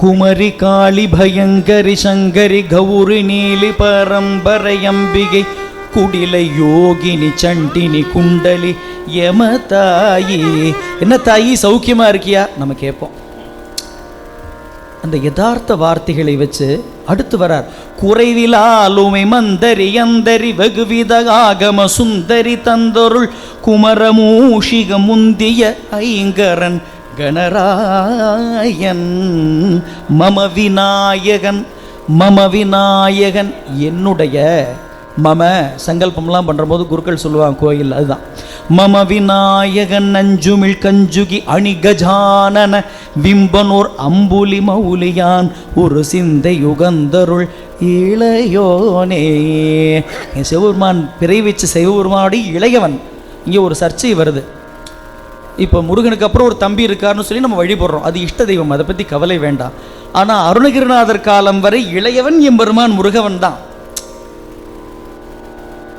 குமரி காளி பயங்கரி சங்கரி கௌரி நீலி பரம்பரை அம்பிகை குடிலை யோகினி சண்டினி குண்டலி யமதாயி. என்ன தாயி சௌக்கியமா இருக்கியா நம்ம கேட்போம். அந்த யதார்த்த வார்த்தைகளை வச்சு அடுத்து வரார். குறைவிலாலுமை மந்தரி அந்தரி வெகுவித ஆகம சுந்தரி தந்தொருள் குமரமூஷிக முந்திய ஐங்கரன் கணராயன். மம விநாயகன் மம விநாயகன் என்னுடைய மம சங்கல்பம்லாம் பண்ணுற போது குருக்கள் சொல்லுவாங்க கோயில், அதுதான் மம விநாயகன் நஞ்சுமிழ் கஞ்சுகி அணி கஜானன விம்பனோர் அம்புலி மவுலியான் ஒரு சிந்தை யுகந்தருள் இளையோனே. என் சிவபெருமான் பிறை வச்சு சிவபெருமானுடைய இளையவன். இங்கே ஒரு சர்ச்சை வருது. இப்போ முருகனுக்கு அப்புறம் ஒரு தம்பி இருக்காருன்னு சொல்லி நம்ம வழிபடுறோம், அது இஷ்ட தெய்வம், அதை பற்றி கவலை வேண்டாம். ஆனால் அருணகிரிநாதர் காலம் வரை இளையவன் எம்பெருமான் முருகவன் தான்.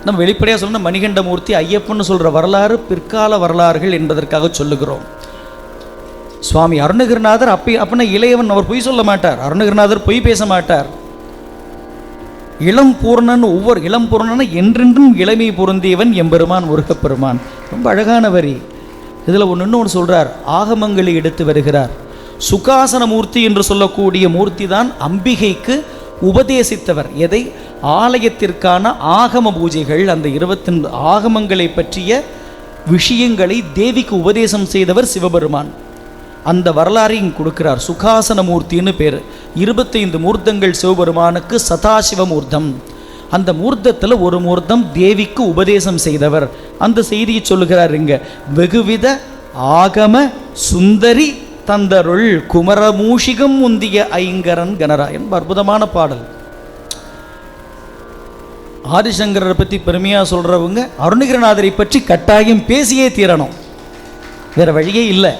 நம்ம வெளிப்படையாக சொல்லணும், மணிகண்டமூர்த்தி ஐயப்பன்னு சொல்கிற வரலாறு பிற்கால வரலாறுகள் என்பதற்காக சொல்லுகிறோம். சுவாமி அருணகிரிநாதர் அப்படின்னா இளையவன், அவர் பொய் சொல்ல மாட்டார். அருணகிரிநாதர் பொய் பேச மாட்டார். இளம் பூர்ணன், ஒவ்வொரு இளம் பூர்ணன் என்றென்றும் இளமை பொருந்தியவன் எம்பெருமான் முருகப்பெருமான். ரொம்ப அழகான வரி. இதில் இன்னொன்று சொல்கிறார், ஆகமங்களை எடுத்து வருகிறார். சுகாசன மூர்த்தி என்று சொல்லக்கூடிய மூர்த்தி தான் அம்பிகைக்கு உபதேசித்தவர். எதை? ஆலயத்திற்கான ஆகம பூஜைகள், அந்த 22 ஆகமங்களை பற்றிய விஷயங்களை தேவிக்கு உபதேசம் செய்தவர் சிவபெருமான். அந்த வரலாறை இங்கே கொடுக்கிறார். சுகாசன மூர்த்தின்னு பேர். 25 மூர்த்தங்கள் சிவபெருமானுக்கு சதாசிவ மூர்த்தம். அந்த மூர்த்தத்தில் ஒரு மூர்த்தம் தேவிக்கு உபதேசம் செய்தவர். அந்த செய்தியை சொல்லுகிறார் இங்க. வெகுவித ஆகம சுந்தரி தந்தருள் குமரமூஷிகம் முந்திய ஐங்கரன் கணரா என்ப அற்புதமான பாடல். ஆதிசங்கரரை பற்றி பெருமையாக சொல்கிறவங்க அருணகிரிநாதரை பற்றி கட்டாயம் பேசியே தீரணும், வேற வழியே இல்லை.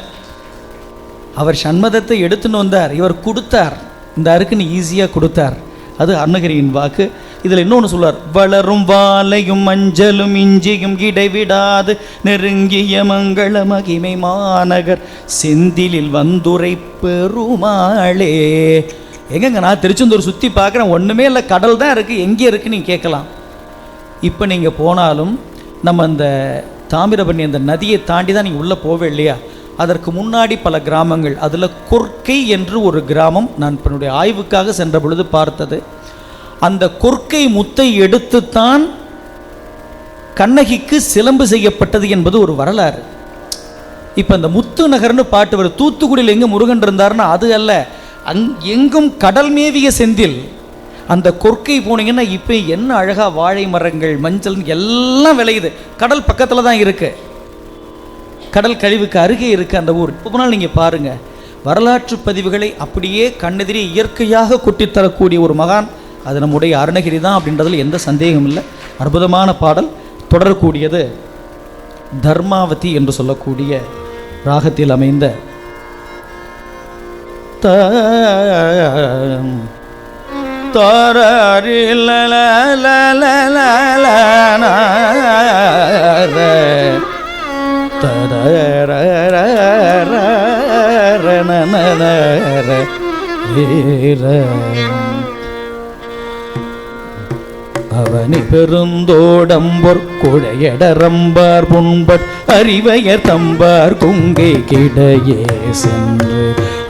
அவர் சண்மதத்தை எடுத்துன்னு வந்தார், இவர் கொடுத்தார், இந்த அருக்குன்னு ஈஸியாக கொடுத்தார். அது அருணகிரியின் வாக்கு. இதில் இன்னொன்று சொல்வார், வளரும் வாலையும் மஞ்சளும் இஞ்சியும் இடைவிடாது நெருங்கிய மங்கள மகிமை மாநகர் செந்திலில் வந்துரை பெருமாளே. எங்கங்க நான் திருச்செந்தூர் சுற்றி பார்க்குறேன், ஒன்றுமே இல்லை, கடல் தான் இருக்குது, எங்கே இருக்குது நீங்கள் கேட்கலாம். இப்போ நீங்கள் போனாலும் நம்ம அந்த தாமிரபரணி அந்த நதியை தாண்டி தான் நீங்கள் உள்ளே போவே இல்லையா, அதற்கு முன்னாடி பல கிராமங்கள், அதில் கொர்க்கை என்று ஒரு கிராமம் நான் என்னுடைய ஆய்வுக்காக சென்ற பொழுது பார்த்தது. அந்த கொர்க்கை முத்தை எடுத்துத்தான் கண்ணகிக்கு சிலம்பு செய்யப்பட்டது என்பது ஒரு வரலாறு. இப்போ அந்த முத்து நகர்னு பாட்டு வரும், தூத்துக்குடியில் எங்கே முருகன் இருந்தார்னா அது அல்ல, எங்கும் கடல் மேவிய செந்தில். அந்த கொர்க்கை போனீங்கன்னா இப்போ என்ன அழகாக வாழை மரங்கள், மஞ்சள் எல்லாம் விளையுது. கடல் பக்கத்தில் தான் இருக்குது, கடல் கழிவுக்கு அருகே இருக்குது அந்த ஊர். இப்போ போனால் நீங்கள் பாருங்கள், வரலாற்று பதிவுகளை அப்படியே கண்ணெதிரே இயற்கையாக கொட்டித்தரக்கூடிய ஒரு மகான் அது நம்முடைய அருணகிரி தான் அப்படின்றதில் எந்த சந்தேகமும் இல்லை. அற்புதமான பாடல். தொடரக்கூடியது தர்மாவதி என்று சொல்லக்கூடிய ராகத்தில் அமைந்த அவனி பெருந்தோடம்பொற் குழையடரம்பார் புண்பட் அறிவையர் தம்பார் குங்கை கிடையே சென்று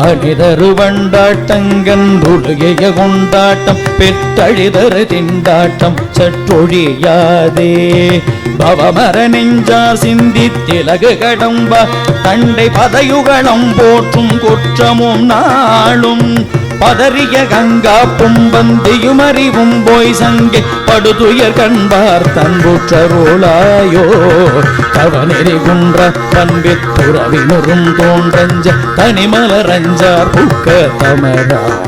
அணிதரு வண்டாட்டங்கன் உலகைய கொண்டாட்டம் பெற்றழிதரு திண்டாட்டம் சற்றொழியாதே பவமர நெஞ்சார் சிந்தித்திலகு கடம்பா தண்டை பதையுகளம் போற்றும் குற்றமும் நாளும் பதறிய கங்கா பும்பந்தியும் அறிவும் போய் சங்கே படுதுயர் கண்பார் தன்புற்றருளாயோ தவநெறி குன்ற பண்பித்துறவி முறும் தோன்றஞ்ச தனிமலரஞ்சார் புக்க தமராய்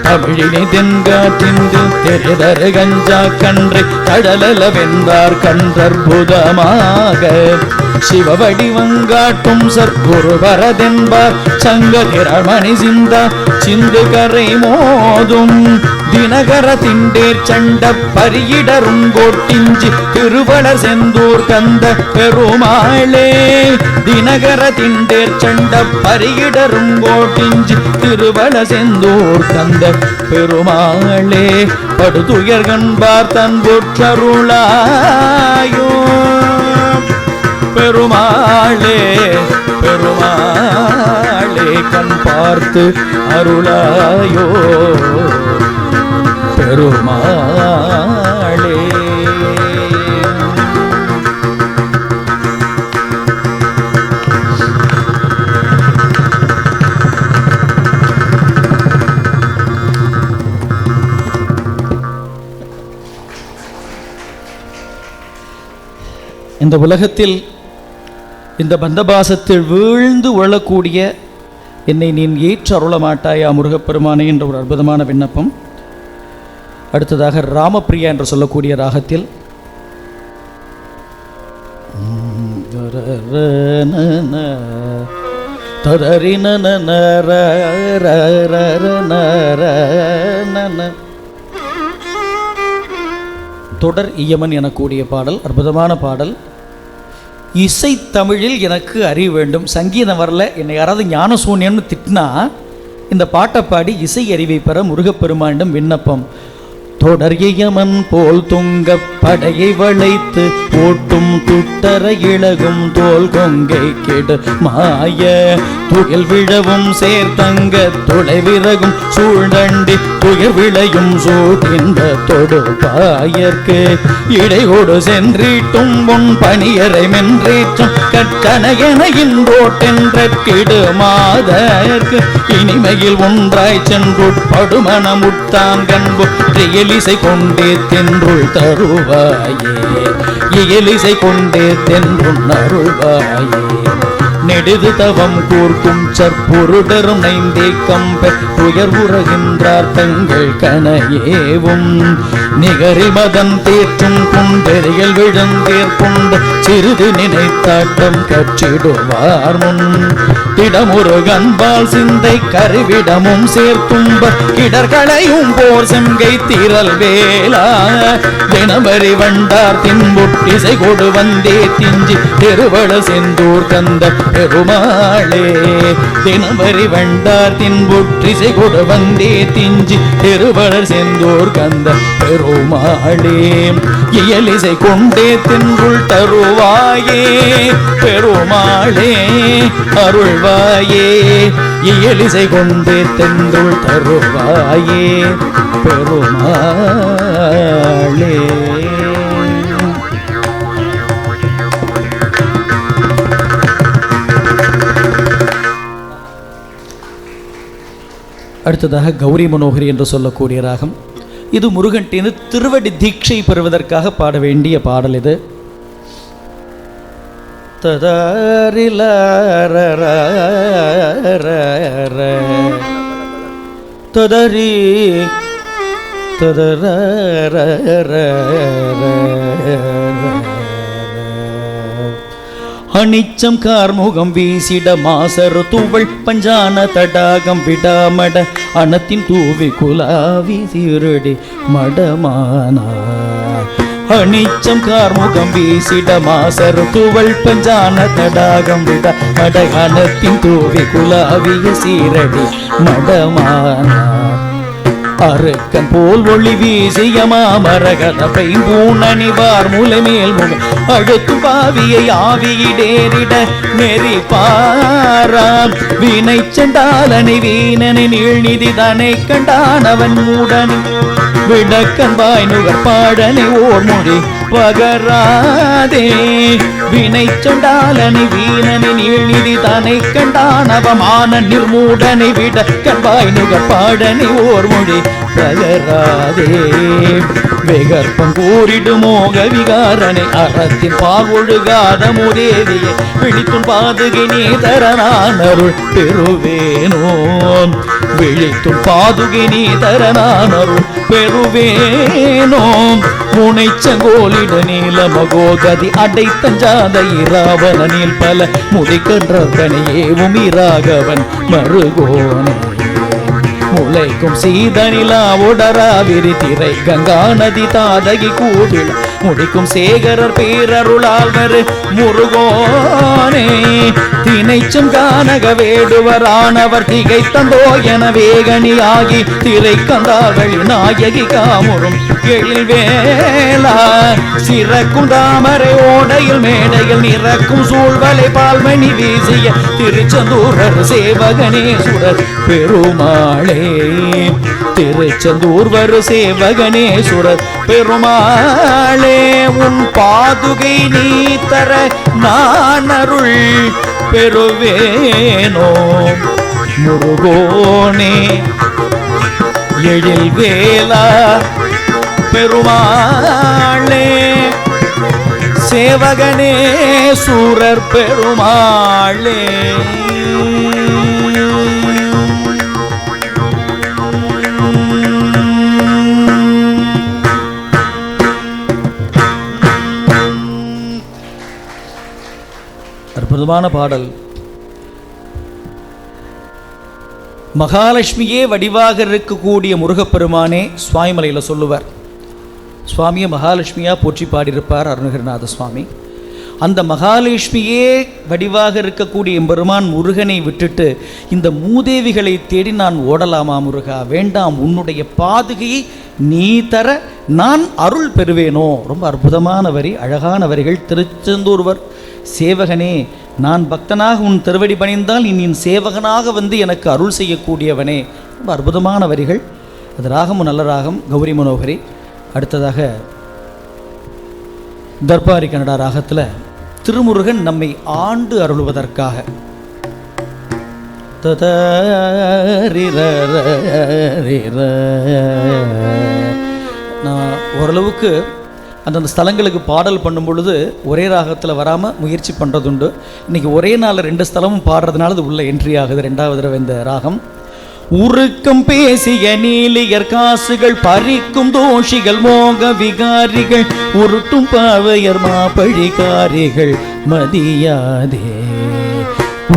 தமிழினி தென்காற்றின்று தெரிதரு கஞ்சா கன்றை கடலல வென்றார் கன்றற்புதமாக சிவவடிவங்காட்டும் சற்குரு வரதென்பார் சங்கதிரமணி சிந்தா சிந்து கரை மோதும் தினகர திண்டேர் சண்ட பரியிடருங்கோட்டிஞ்சி திருவளர் செந்தூர் கந்த பெருமாளே தினகர திண்டேர் சண்ட பரியிடருங்கோட்டிஞ்சி திருவளர் செந்தூர் கந்த பெருமாளே படுதுயர் கண்பார் தன்புற்றருளாயோ பெருமாளே பெருமாளே கண் பார்த்து அருளாயோ பெருமாளே. இந்த உலகத்தில் இந்த பந்தபாசத்தில் வீழ்ந்து உழக்கூடிய என்னை நீ ஏற்று அருள மாட்டாயா முருகப்பெருமானே என்ற ஒரு அற்புதமான விண்ணப்பம். அடுத்ததாக ராமப்பிரியா என்று சொல்லக்கூடிய ராகத்தில் தொடர் இயமன் எனக்கூடிய பாடல், அற்புதமான பாடல். இசை தமிழில் எனக்கு அறிய வேண்டும், சங்கீதம் வரல, என்னை யாராவது ஞான சூன்யம்னு திட்டினா இந்த பாட்டை பாடி இசை அறிவை பெற முருகப்பெருமானிடம் விண்ணப்பம். தொடர் இயமன் போல் துங்க படையை வளைத்து ஓட்டும் துட்டர இழகும் தோல் கொங்கை கெடு மாய துகில் விழவும் சேர்த்தங்க துளை விறகும் சூழ்ந்தண்டி துயர் விளையும் சூட்டின்ற தொடு பாயற்கு இடையோடு சென்றீட்டும் பொன் பணியரை மென்றேற்றும் கட்டணையென இன்றோட்டென்ற கிடு மாதற்கு இனிமையில் ஒன்றாய் சென்றுட்படுமணமுட்டான் கண்பு இயலிசை கொண்டே தென்றுள் தருவாயே இயலிசை கொண்டே தென்றுள் அருள்வாயே நெடுது தவம் கூர்க்கும் சற்பொருடரும் நைந்தே கம்ப துயர் உறகின்றார் தங்கள் கனையேவும் நிகரில் மதம் தேற்றும் குண்டெறியல் விழுந்தேர் கொண்டு சிறிது நினைத்தாட்டம் கற்றிடுவார் முன் திடமுரு கண்பால் சிந்தை கருவிடமும் சேர்த்தும்ப கிடர்களையும் போர் செங்கை தீரல் வேளா தினமறி வண்டார் தின்புட்டிசை கொடு வந்தே திஞ்சி திருவள செந்தூர் கந்த பெருமாளே தினமறி வண்டார் தின்புற்றிசை கொடு வந்தே திஞ்சி திருவளர் செந்தூர் கந்த பெருமாளே இயலிசை கொண்டே தின்றுள் தருவாயே பெருமாளே அருள்வாயே இயலிசை கொண்டே தென்றுள் தருவாயே பெருமாளே. அடுத்ததாக கௌரி மனோகரி என்று சொல்லக்கூடிய ராகம். இது முருகன்டேந்து திருவடி தீட்சை பெறுவதற்காக பாட வேண்டிய பாடல் இது. ததாரில ததரி ததர அனிச்சம் கார்முகம் வீசிட மாசரு தூவள் பஞ்சான தடாகம் விடாமட அனத்தின் தூவி குலாவி சீரடி மடமானார். அனிச்சம் கார்முகம் வீசிட மாசரு தூவள் பஞ்சான தடாகம் விட மட அனத்தின் தூவி குலாவிய சீரடி மடமானார். அருக்கன் போல் ஒளி வீசிய மாமரகத பைம்பூணணிவார் முலைமேல் முக அழுத்தும் பாவியை ஆவியிடேறிட நெறி பாராம் வீணை செண்டாலனை வீணனை நீழ்நிதி தனை கண்டானவன் மூடனை விடக்கன் வாய் நுகர் பாடனை ஓர் மொழி பகராதே வினை சொண்டாலனை வீணனை நீழ்நிதி தனை கண்டானவமான நிர்மூடனை விடக்கன் வாய் நுகர் பாடனை ஓர் மொழி பகராதே வெகற்பம் கூறிடும் மோக விகாரனை அறத்தின் பால் ஒழுகாத முதேவியை விழித்தும் பாதுகை நீ தரனான் அருள் பெறுவேனோ விழித்தும் பாதுகை நீ தரனான் அருள் பெறுவேனோ முனைச்சங்கோலிட நீல மகோகதி அடைத்தஞ்சாத இராவன நீல் பல முடிக்கன்றவனை ஏவும் இராகவன் மருகோனே முளைக்கும் சீதனிலா உடரா விரித்திரை கங்கா நதி தாதகி கூடில் முடிக்கும் சேகரர் பேரருளால் வரு முருகோனே தினைச்சும் கானக வேடுவரானவர் திகை தந்தோ என வேகனியாகி திரை கந்தாவளி நாயகி காமுறும் எழில் வேலா சிறக்கும் தாமரை ஓடையில் மேடையில் நிறக்கும் சூழ்வலை பால்மணி வீசிய திருச்செந்தூரர் சேவகனேசுரர் பெருமாளே திருச்செந்தூர் வரு சேவகனேசுரர் பெருமாளே உன் பாதுகை நீ தர நான் அருள் பெறுவேனோ முருகோனே எழில் வேலா பெருமாளே சேவகனேசுரர் பெருமாளே. அற்புதமான பாடல். மகாலட்சுமியே வடிவாக இருக்கக்கூடிய முருகப்பெருமானே சுவாமிமலையில் சொல்லுவார். சுவாமியை மகாலட்சுமியாக போற்றி பாடியிருப்பார் அருணகிரிநாத சுவாமி. அந்த மகாலட்சுமியே வடிவாக இருக்கக்கூடிய எம்பெருமான் முருகனை விட்டுட்டு இந்த மூதேவிகளை தேடி நான் ஓடலாமா முருகா? வேண்டாம், உன்னுடைய பாதுகையை நீ தர நான் அருள் பெறுவேனோ. ரொம்ப அற்புதமான வரி, அழகான வரிகள். திருச்செந்தூர்வர் சேவகனே, நான் பக்தனாக உன் திருவடி பணிந்தால் நீ சேவகனாக வந்து எனக்கு அருள் செய்யக்கூடியவனே. ரொம்ப அற்புதமான வரிகள். அது ராகமும் நல்ல ராகம், கௌரி மனோகரி. அடுத்ததாக தர்பாரி கன்னடா ராகத்தில் திருமுருகன் நம்மை ஆண்டு அருள்வதற்காக நான் ஓரளவுக்கு அந்தந்த ஸ்தலங்களுக்கு பாடல் பண்ணும் பொழுது ஒரே ராகத்தில் வராமல் முயற்சி பண்ணுறதுண்டு. இன்றைக்கி ஒரே நாளில் 2 ஸ்தலமும் பாடுறதுனால அது உள்ள என்ட்ரி ஆகுது. 2வது தடவை இந்த ராகம். உருக்கம் பேசிய நீலியர் காசுகள் பறிக்கும் தோஷிகள் மோக விகாரிகள் உருட்டும் பாவையர் மாப்பழிகாரிகள் மதியாதே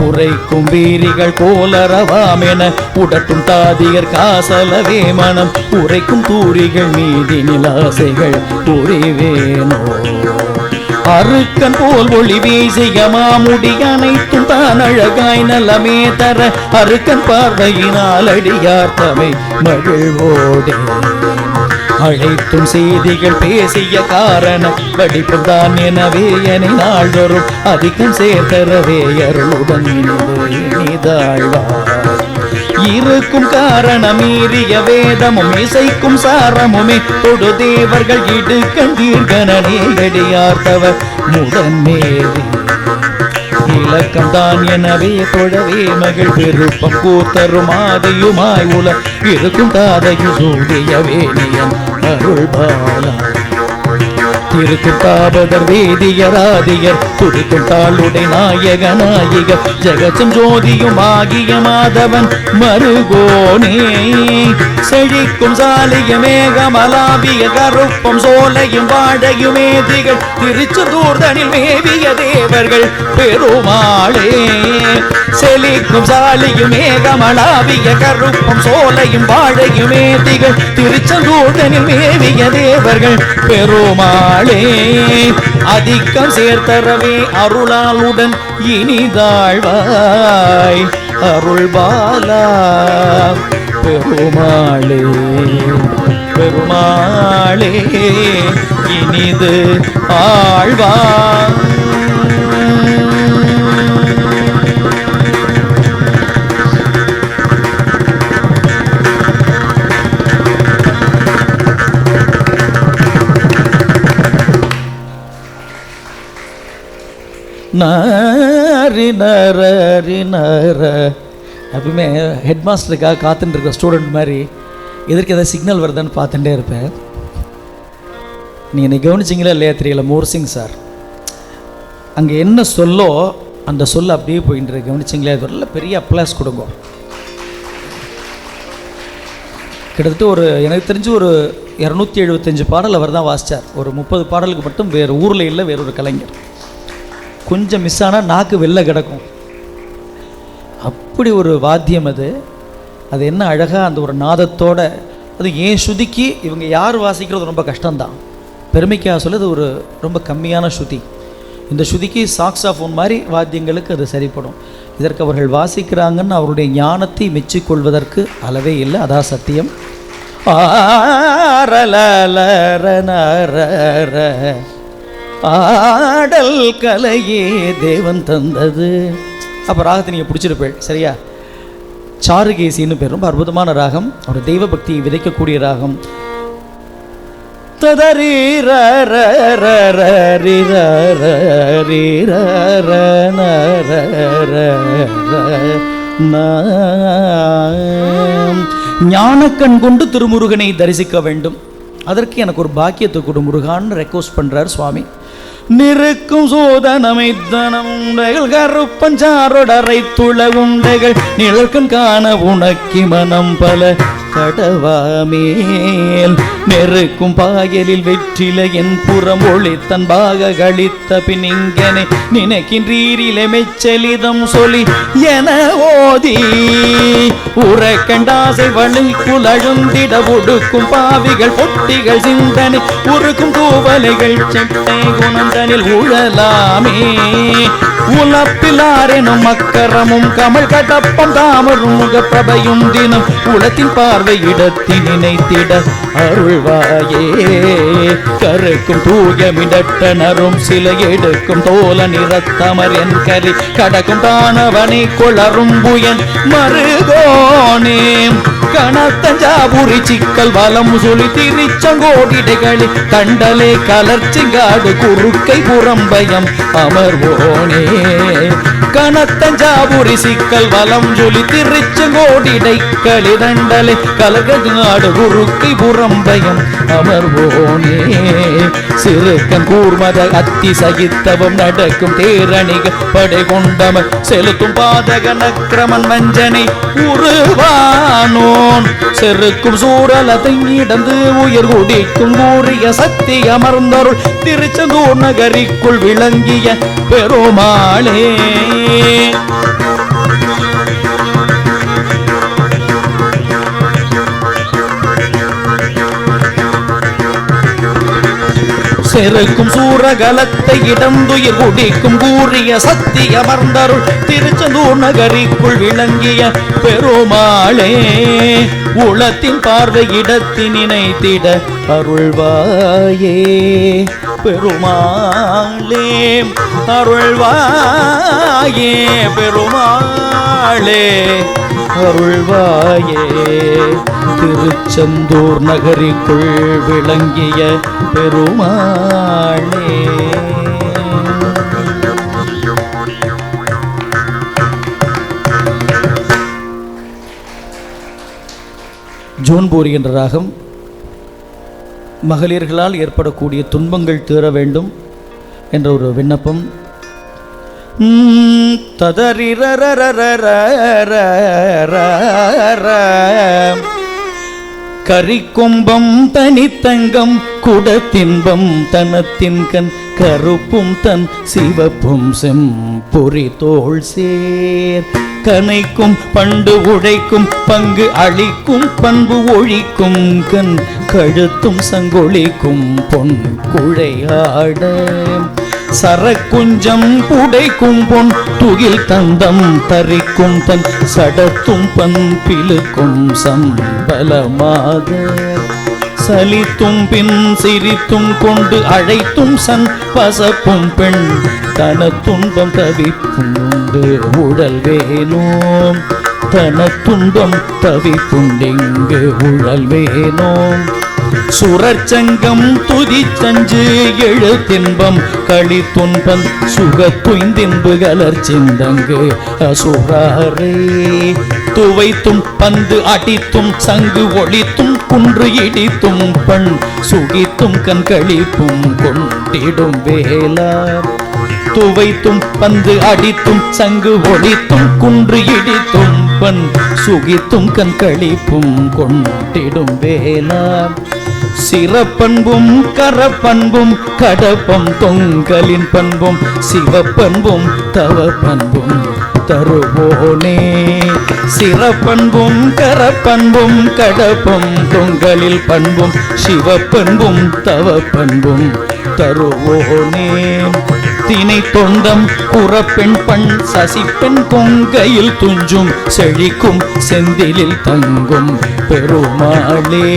உரைக்கும் வீரிகள் கோலரவாம் என உடட்டும் தாதியர் காசலவே மனம் உரைக்கும் தூரிகள் மீதி நிலாசைகள் புரிவேனோ அருக்கன் போல் ஒளி வீசிய மாமுடி அனைத்தும் தான் அழகாய் நலமே தர அருக்கன் பார்வையினால் அடியார் தமை மகிழ்வோடே அழைத்தும் செய்திகள் பேசிய காரண படிப்புதான் எனவே என நாள்தோறும் அதிகம் சேர்த்தரவே அருளுடன் இனிதாழ்வார் இருக்கும் காரணம் மீறிய வேதமும் இசைக்கும் சாரமுமே தொடு தேவர்கள் இடு கண்டீர்கனே அடியார்த்தவர் முதன்மேறி இலக்கம் தான் எனவே தொழவே மகள் விருப்பம் கூத்தரும் ஆதையுமாய் உல இருக்கும் தாதையும் சூடிய வேணியன் அருள்பாலா திருக்கும் தாபதர் வேதியராதியர் துடிக்கும் தாளுடை நாயக நாயிகர் ஜெகச்சும் ஜோதியும் ஆகிய மாதவன் மருகோனே செழிக்கும் சாலிய மேகமலாபிய கருப்பம் சோலையும் வாழையும் ஏதிகள் திருச்செந்தூர்தனில் மேவிய தேவர்கள் பெருமாளே செழிக்கும் சாலியும் மேகமலாபிய கருப்பம் சோலையும் வாழையும் ஏதிகள் திருச்செந்தூர்தனில் மேவிய தேவர்கள் பெருமாள் அதிகம் சேர்த்தரவே அருளாளுடன் இனிதாழ்வாய் அருள்பாலா பெருமாளே பெருமாளே இனிது ஆழ்வாய். எப்பவுமே ஹெட் மாஸ்டருக்காக காத்துட்டு இருக்க ஸ்டூடெண்ட் மாதிரி எதற்கு ஏதாவது சிக்னல் வருதுன்னு பார்த்துட்டே இருப்பேன். நீங்கள் என்னை கவனிச்சிங்களா இல்லையா தெரியல. மோர்சிங் சார் அங்கே என்ன சொல்லோ அந்த சொல்ல அப்படியே போயிட்டு கவனிச்சிங்களா, இது வரல பெரிய அப்ளாஸ் கொடுங்க. கிட்டத்தட்ட ஒரு எனக்கு தெரிஞ்சு ஒரு 275 பாடல் அவர் தான் வாசித்தார். ஒரு 30 பாடலுக்கு மட்டும் வேறு ஊரில் இல்லை, வேறொரு கலைஞர். கொஞ்சம் மிஸ் ஆனால் நாக்கு வெளில கிடக்கும். அப்படி ஒரு வாத்தியம் அது. அது என்ன அழகாக அந்த ஒரு நாதத்தோட, அது ஏன் ஸ்ருதிக்கு இவங்க யார் வாசிக்கிறது ரொம்ப கஷ்டம்தான். பெருமைக்காக சொல்ல அது ஒரு ரொம்ப கம்மியான ஸ்ருதி. இந்த ஸ்ருதிக்கு சாக்ஸாஃபோன் மாதிரி வாத்தியங்களுக்கு அது சரிப்படும். இதற்கு அவர்கள் வாசிக்கிறாங்கன்னு அவருடைய ஞானத்தை மெச்சிக்கொள்வதற்கு அளவே இல்லை. அதான் சத்தியம். ஆடல் கலையே தேவன் தந்தது. அப்போ ராகத்தை நீங்கள் பிடிச்சிருப்பேள் சரியா. சாருகேசின்னு பேர், ரொம்ப அற்புதமான ராகம். ஒரு தெய்வ பக்தியை விதைக்கக்கூடிய ராகம். ஞானக்கண் கொண்டு திருமுருகனை தரிசிக்க வேண்டும். அதற்கு எனக்கு ஒரு பாக்கியத்தை கொடு முருகான்னு ரெக்வஸ்ட் பண்றார் சுவாமி. நிற்கும் சோதனமைத்தனம் உண்டைகள் கருப்பஞ்சாரோடரை துள உண்டைகள் நிழற்கண் காண உனக்கி மனம் பல கடவாமேல் நெருக்கும் பாயலில் வெற்றில என் புறம் ஒளி தன் பாக கழித்த பின்னிங்கனை நினைக்கின்றீரிலே மெச்சலிதம் சொல்லி என ஓதி உறக்கண்டாசை வழிக்குள் அழுந்திட ஒடுக்கும் பாவிகள் பொட்டிகள் சிந்தனை உருக்கும் தூவலைகள் செட்டை குணந்தனில் உழலாமே உலப்பிலாரெனும் மக்கரமும் கமல் கடப்பம் தாமரும் முக பிரபையும் தினம் உலத்தின் பார்வை இடத்தி நினைத்திட அருள்வாயே கருக்கும் தூயமிடட்டனரும் சில எடுக்கும் தோல நிறத்தமர் என் கரி கடக்கும் தானவனை கொளரும் புயன் மருகோனே கணத்தஞ்சாபுரி சிக்கல் வலம் சொல்லி திரிச்சங்கோடிடைகளி தண்டலே கலர்ச்சிங்காடு குறுக்கை புறம்பயம் அமர்வோனே கணத்தஞ்சாபுரி சிக்கல் வலம் சொல்லி திரிச்சங்கோடிடை களி தண்டலே கலர்நாடு குறுக்கை புறம்பயம் அமர்வோனே சிறுக்கன் கூர்மத அத்தி சகித்தவம் நடக்கும் தேரணிக படை கொண்டமர் செலுத்தும் பாதக நக்கிரமன் வஞ்சனை உருவானோன் செருக்கும் சூரலதை இடந்து உயர் குடிக்கும் கூறிய சக்தி அமர்ந்தருள் திருச்செந்தூர் நகரிக்குள் விளங்கிய பெருமாளே செருக்கும் சூரகலத்தை இடந்துயிர் குடிக்கும் கூறிய சக்தி அமர்ந்தருள் திருச்செந்தூர் நகரிக்குள் விளங்கிய பெருமாளே உளத்தின் பார்வை இடத்தின் நினைத்திட அருள்வாயே பெருமாளே அருள்வாயே பெருமாளே அருள்வாயே திருச்செந்தூர் நகரிக்குள் விளங்கிய பெருமாளே. ஜோன்பூரி என்ற ராகம். மகளிர்களால் ஏற்படக்கூடிய துன்பங்கள் தீர வேண்டும் என்ற ஒரு விண்ணப்பம். கரிக்கும்பம் தனித்தங்கம் குடத்தின்பம் தனத்தின் கண் கருப்பும் தன் சிவப்பும் செம்பொறி தோள் சேர் கனைக்கும் பண்டு உழைக்கும் பங்கு அளிக்கும் பண்பு ஒழிக்கும் கண் கழுத்தும் சங்கொழிக்கும் பொன் குழையாட சரக்குஞ்சம் புடைக்கும் பொன் துகில் தந்தம் தரிக்கும் தன் சடத்தும் பண்பிலுக்கும் சம்பலமாக சலித்தும் பின் சிரித்தும் கொண்டு அழைத்தும் சன் பசப்பும் பெண் தன துன்பம் தவிப்புண்டு உடல் வேணோம் தன துன்பம் தவிப்புண்டிங்கு உடல் வேணோம் சுரச்சங்கம் துதி சஞ்சு எழு தின்பம் களி துன்பம் சுகத்துய்ந்தின்பு கலர் சிந்தங்கு அசுராரே துவைத்தும் பந்து அடித்தும் சங்கு ஒளித்தும் குன்று இடித்தும் பண் சுகித்தும் கண் கழிப்பும் கொண்டிடும் வேலா துவைத்தும் பந்து அடித்தும் சங்கு ஒளித்தும் குன்று இடித்தும் பண் சுகித்தும் கண் கழிப்பும் கொண்டிடும் வேலா சிறப்பண்பும் கரப்பண்பும் கடப்பம் தொங்கலின் பண்பும் சிவப்பண்பும் தவ பண்பும் தருவோனே சிறப்பண்பும் கரப்பண்பும் கடப்பம் தொங்கலில் பண்பும் சிவப்பண்பும் தவ பண்பும் தருவோனே தினை தொண்டம் புறப்பெண் பண் சசிப்பெண் கொங்கையில் துஞ்சும் செழிக்கும் செந்திலில் தங்கும் பெருமாளே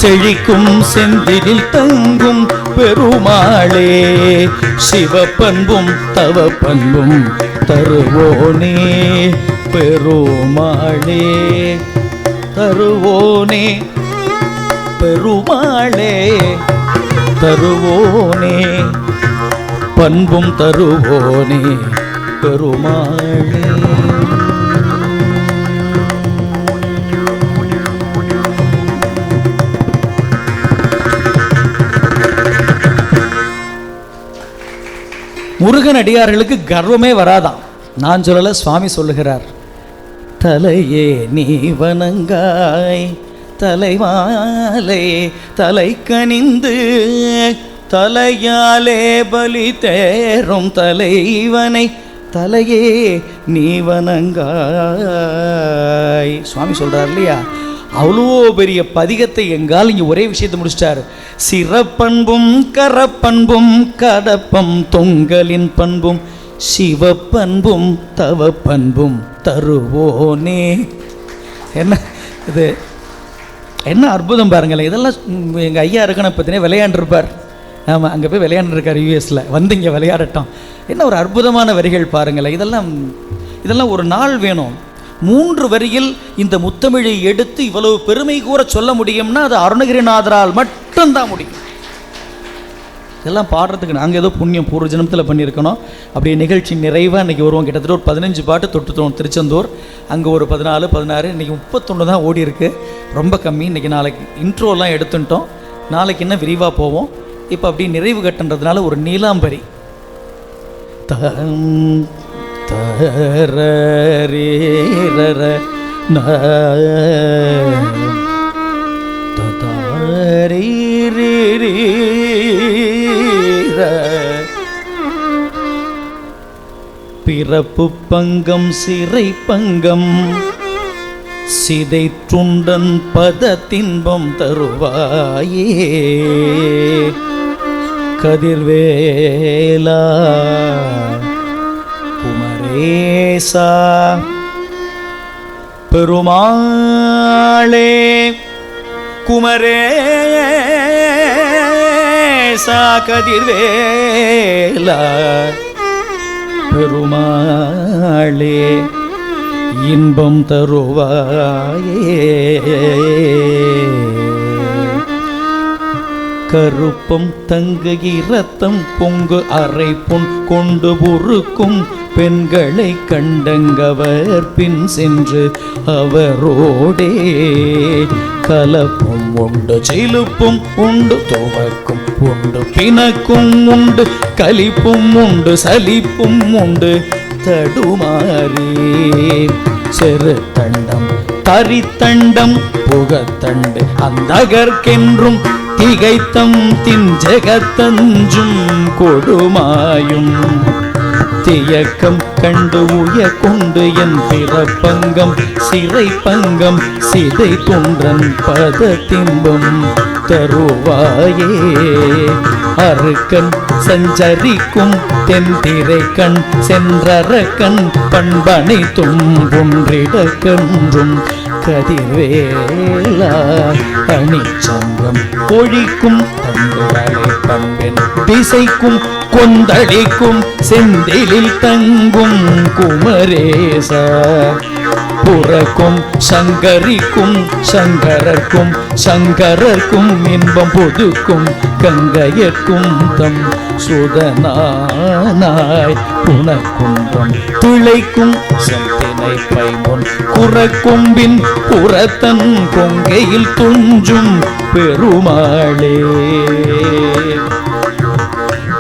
செழிக்கும் செந்திலில் தங்கும் பெருமாளே சிவப்பண்பும் தவ பண்பும் தருவோனே பெருமாளே தருவோனே பெருமாளே தருவோனே பண்பும் தருவோனே பெருமாளே. முருகன் அடியார்களுக்கு கர்வமே வராதான். நான் சொல்லல, சுவாமி சொல்லுகிறார். தலையே நீ வணங்காய் தலைமாலே தலை கனிந்து தலையாலே பலி தேரும் தலைவனை தலையே நீ வணங்காய். சுவாமி சொல்றார் இல்லையா, அவ்வளோ பெரிய பதிகத்தை எங்கால் இங்கே ஒரே விஷயத்தை முடிச்சிட்டார். சிறப்பண்பும் கரப்பண்பும் கடப்பம் தொங்கலின் பண்பும் சிவப்பண்பும் தவ பண்பும் தருவோனே. என்ன இது, என்ன அற்புதம் பாருங்களேன். இதெல்லாம் எங்கள் ஐயா இருக்கணும் பார்த்தீங்கன்னா விளையாண்டுருப்பார். ஆமாம், அங்கே போய் விளையாண்டுருக்கார் யூஎஸில், வந்து இங்கே விளையாடட்டும். என்ன ஒரு அற்புதமான வரிகள் பாருங்களேன். இதெல்லாம் ஒரு நாள் வேணும். 3 வரியில் இந்த முத்தமிழை எடுத்து இவ்வளவு பெருமை கூற சொல்ல முடியும்னா அது அருணகிரிநாதரால் மட்டும்தான் முடியும். இதெல்லாம் பாடுறதுக்கு நாங்கள் ஏதோ புண்ணியம் பூர்வ ஜனத்தில் பண்ணியிருக்கணும். அப்படியே நிகழ்ச்சி நிறைவாக இன்றைக்கி வருவோம். கிட்டத்தட்ட ஒரு 15 பாட்டு தொட்டுத்தோம் திருச்செந்தூர். அங்கே ஒரு 14, 16, இன்றைக்கி 31 தான் ஓடி இருக்கு. ரொம்ப கம்மி. இன்றைக்கி நாளைக்கு இன்ட்ரோலாம் எடுத்துட்டோம். நாளைக்கு இன்னும் விரிவாக போவோம். இப்போ அப்படி நிறைவு கட்டுன்றதுனால ஒரு நீலாம்பரி பிறப்பு பங்கம் சிறை பங்கம் சிதைத்துண்டன் பதத்தின்பம் தருவாயே கதிர்வேலா குமரேசா பெருமாளே குமரேசா கதிர்வேலா பெருமாளே இன்பம் தருவாயே கருப்பம் தங்கு இரத்தம் பொங்கு அரை பொன் கொண்டு பொறுக்கும் பெண்களை கண்டங்கவர் பின் சென்று அவரோடே கலப்பும் உண்டு செலுப்பும் உண்டு துவக்கும் உண்டு பிணக்கும் உண்டு கலிப்பும் உண்டு சலிப்பும் உண்டு தடுமாறி செரு தண்டம் தரித்தண்டம் புகத்தண்டு அந்தகர்க்கென்றும் திகைத்தம் திஞ்சகத்தஞ்சும் கொடுமாயும் தியக்கம் கண்டு உய கொண்டு என் பிறப்பங்கம் சிறை பங்கம் சிதை துன்றன் பதத்தின்பம் தருவாயே அருக்கன் சஞ்சரிக்கும் தென்திரை கண் சென்றரக்கன் பண்பனை தும்பொன்றிட கன்றும் கதிர்வேலா அணிச்சங்கம் ஒழிக்கும் தண்டுகளை பண்பின் திசைக்கும் கொந்தளிக்கும் செந்திலில் தங்கும் குமரேசா புறக்கும் சங்கரிக்கும் சங்கரர்க்கும் சங்கரர்க்கும் இன்பம் பொதுக்கும் கங்கையர்க்கும் தம் சுதனாய் புனக்குன்றம் திளைக்கும் செந்தினை பைமுன் குறக்கும்பின் புறத்தன் கொங்கையில் துஞ்சும் பெருமாளே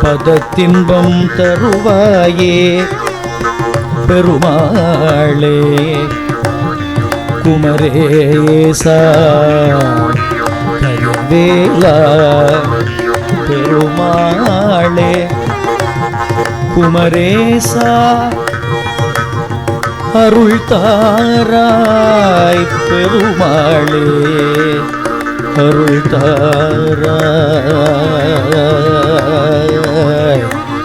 பதத்தின்பம் தருவாயே பெருமாளே குமரேசா கதிர்வேலா பெருமாளே குமரேசா அருள் தாராய் பெருமாளே அருள் தாராய்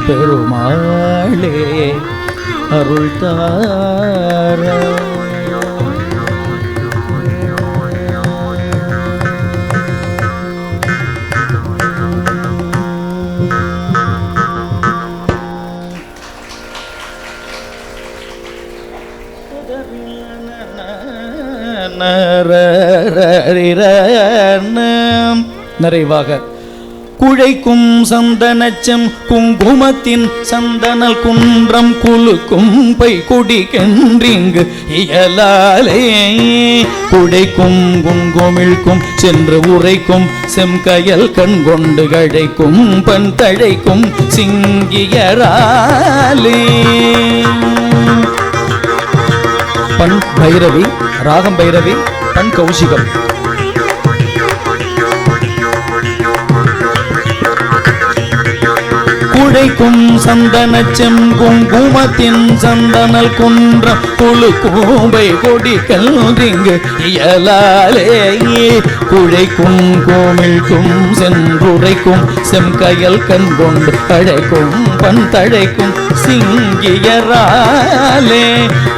பெருமாளே அருள் தாராய். நிறைவாக குழைக்கும் சந்தனச்சம் குங்குமத்தின் சந்தனல் குன்றம் குலுக்கும் பை கொடிக்கென்றிங்கு இயலாலே குடைக்கும் குங்குமிழ்க்கும் சென்று உரைக்கும் செம்கயல் கண் கொண்டு கழைக்கும் பன் தழைக்கும் சிங்கியராலே. பண் பைரவி, ராகம் பைரவி, பண் கௌசிகம். குழைக்கும் சந்தனச்செம் குங்குமத்தின் சந்தனல் குன்றம் குழுக்கூபை கொடி கல்றிங்கு இயலாலே குழைக்கும் கோமிழ்க்கும் சென்றுரைக்கும் செம்கயல் கண் கொண்டு அழைக்கும் பன் தழைக்கும் சிங்கியராலே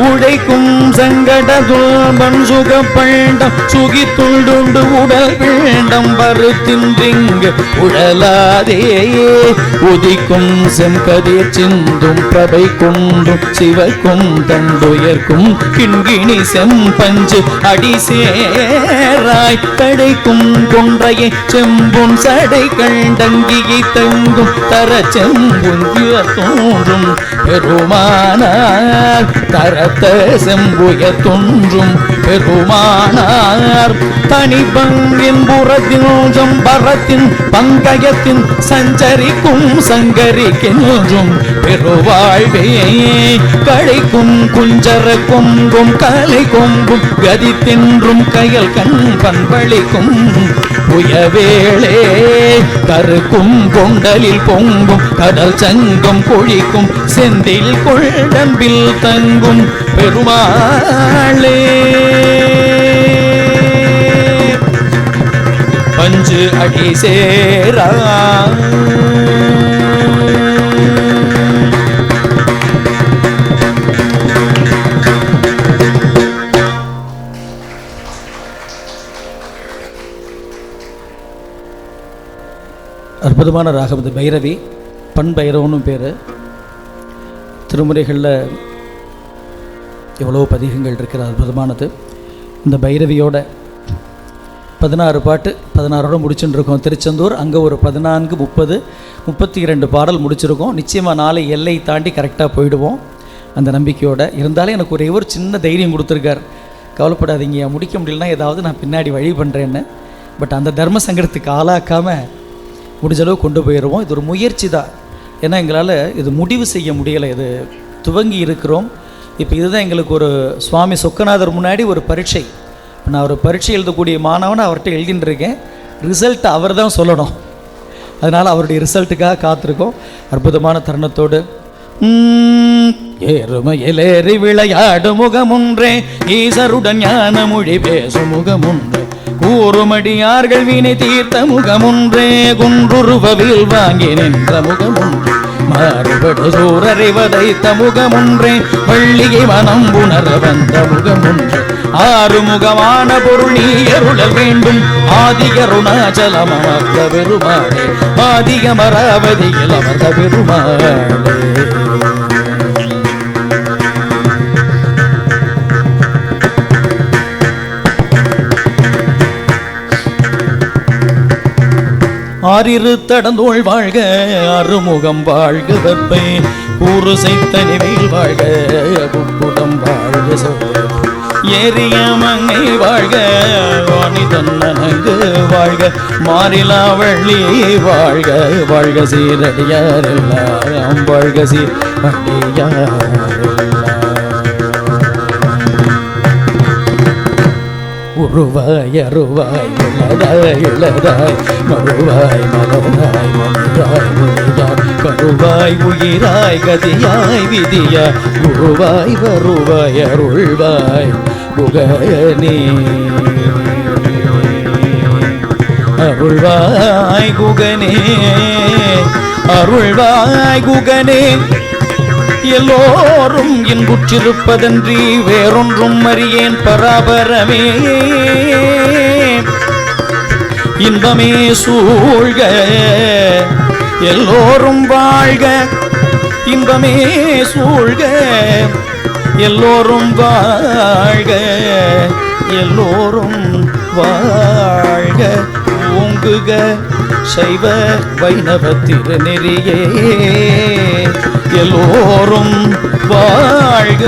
உடைக்கும் சங்கடதுபன் சுகப்பண்டம் சுகித்துள்ளுண்டு உடல் வேண்டம் வருத்தின்றிங்கு உடலாதே உதிக்கும் செம்கதிர் சிந்தும் பிரபை கொண்டும் சிவக்கும் தண்டுயர்க்கும் கிண்கிணி செம்பஞ்சு அடி சேராய் தடைக்கும் கொன்றையை செம்பும் சடை கண்டங்கியை தங்கும் தர செம்புய தோன்றும் பெருமானார் தரத்த செம்புய தோன்றும் பெருமானார் தனிபங்கின் புறத்தின் சம்பரத்தின் பங்கயத்தின் சஞ்சரிக்கும் சங்கரிக்கின்றும் பெருவாழ்வே கழைக்கும் குஞ்சர கொம்பும் கலை கொம்பும் கதி தின்றும் கயல் கண் பண்பளிக்கும் புயவேளே கருக்கும் கொண்டலில் பொங்கும் கடல் சங்கம் கொழிக்கும் செந்தில் கொண்டம்பில் தங்கும் பெருமாளே பஞ்சு அடி சேரா அற்புதமான ராகம் இது. பைரவி, பண் பைரவனும் பேர். திருமுறைகளில் எவ்வளோ பதிகங்கள் இருக்கிற அற்புதமானது. இந்த பைரவியோட 16 பாட்டு 16ஓட முடிச்சுட்டு இருக்கோம். திருச்செந்தூர் அங்கே ஒரு 14, 30, 32 பாடல் முடிச்சிருக்கோம். நிச்சயமாக நாளை எல்லை தாண்டி கரெக்டாக போயிடுவோம் அந்த நம்பிக்கையோடு. இருந்தாலும் எனக்கு ஒரே ஒரு சின்ன தைரியம் கொடுத்துருக்கார். கவலைப்படாதீங்க, முடிக்க முடியலன்னா ஏதாவது நான் பின்னாடி வழி பண்ணுறேன்னு. பட் அந்த தர்ம சங்கடத்துக்கு ஆளாக்காமல் முடிஞ்சளவு கொண்டு போயிடுவோம். இது ஒரு முயற்சி தான். ஏன்னா எங்களால் இது முடிவு செய்ய முடியலை. இது துவங்கி இருக்கிறோம். இப்போ இதுதான் எங்களுக்கு ஒரு சுவாமி சொக்கநாதர் முன்னாடி ஒரு பரீட்சை. நான் ஒரு பரீட்சை எழுதக்கூடிய மாணவனை அவர்கிட்ட எழுதின்னு இருக்கேன். ரிசல்ட் அவர் தான் சொல்லணும். அதனால் அவருடைய ரிசல்ட்டுக்காக காத்திருக்கோம். அற்புதமான தருணத்தோடு ஏறுமையிலேறி விளையாடு முகமுன்றே ஈசருடன் ஞான மொழி பேசும் முகமுன்றே கூறுமடியார்கள் வினை தீர்த்த முகமுன்றே குன்றுருவில் வாங்கி நின்ற முகமுன்றே மாறுபடு சூரரை வதைத்த முகமுன்றே வள்ளியை மனம் உணர வந்த முகமுன்றே ஆறுமுகமான பொருள் நீ அருளல் வேண்டும் ஆதிக அருணாச்சலம் அமர்ந்த பெருமாளே ஆதிக மராவதியில் அமர்ந்த பெருமாளே ஆறிரு தடந்தோள் வாழ்க அருமுகம் வாழ்க வெப்பை கூறு செய்தனிவில் வாழ்க குப்புடம் வாழ்க ஏறிய மங்கை வாழ்க வாணி தன்னனங்கு வாழ்க மாறிலா வள்ளி வாழ்க வாழ்க சீரடியாரெல்லாம் வாழ்க சீரடியாரெல்லாம் உருவாய் அருவாய் இளதாய் இளதாய் மறுவாய் மலராய் மொழியாய் மொழியாய் கருவாய் உயிராய் கதியாய் விதியாய் குருவாய் வருவாய் அருள்வாய் குகனே அருள்வாய் குகனே அருள்வாய் குகனே எல்லோரும் இன்புற்றிருப்பதன்றி வேறொன்றும் அறியேன் பராபரமே இன்பமே சூழ்க எல்லோரும் வாழ்க இன்பமே சூழ்க எல்லோரும் வாழ்க எல்லோரும் வாழ்க ஓங்குக சைவ வைணவ திருநெறியே எல்லோரும் வாழ்க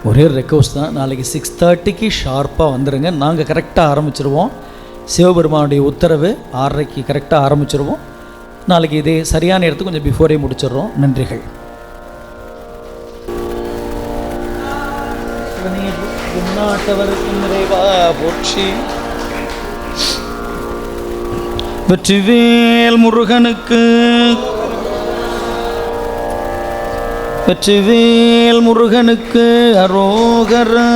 ஒரே ரெக்வஸ்ட் தான். நாளைக்கு 6:30க்கு ஷார்ப்பாக வந்துடுங்க. நாங்கள் கரெக்டாக ஆரம்பிச்சிருவோம். சிவபெருமானுடைய உத்தரவு 6:30க்கு கரெக்டாக ஆரம்பிச்சிருவோம். நாளைக்கு இதே சரியான இடத்துக்கு கொஞ்சம் பிஃபோரே முடிச்சிடுறோம். நன்றிகள். போற்றி வெற்றிவேல் முருகனுக்கு வெற்றிவேல் முருகனுக்கு அரோகரா.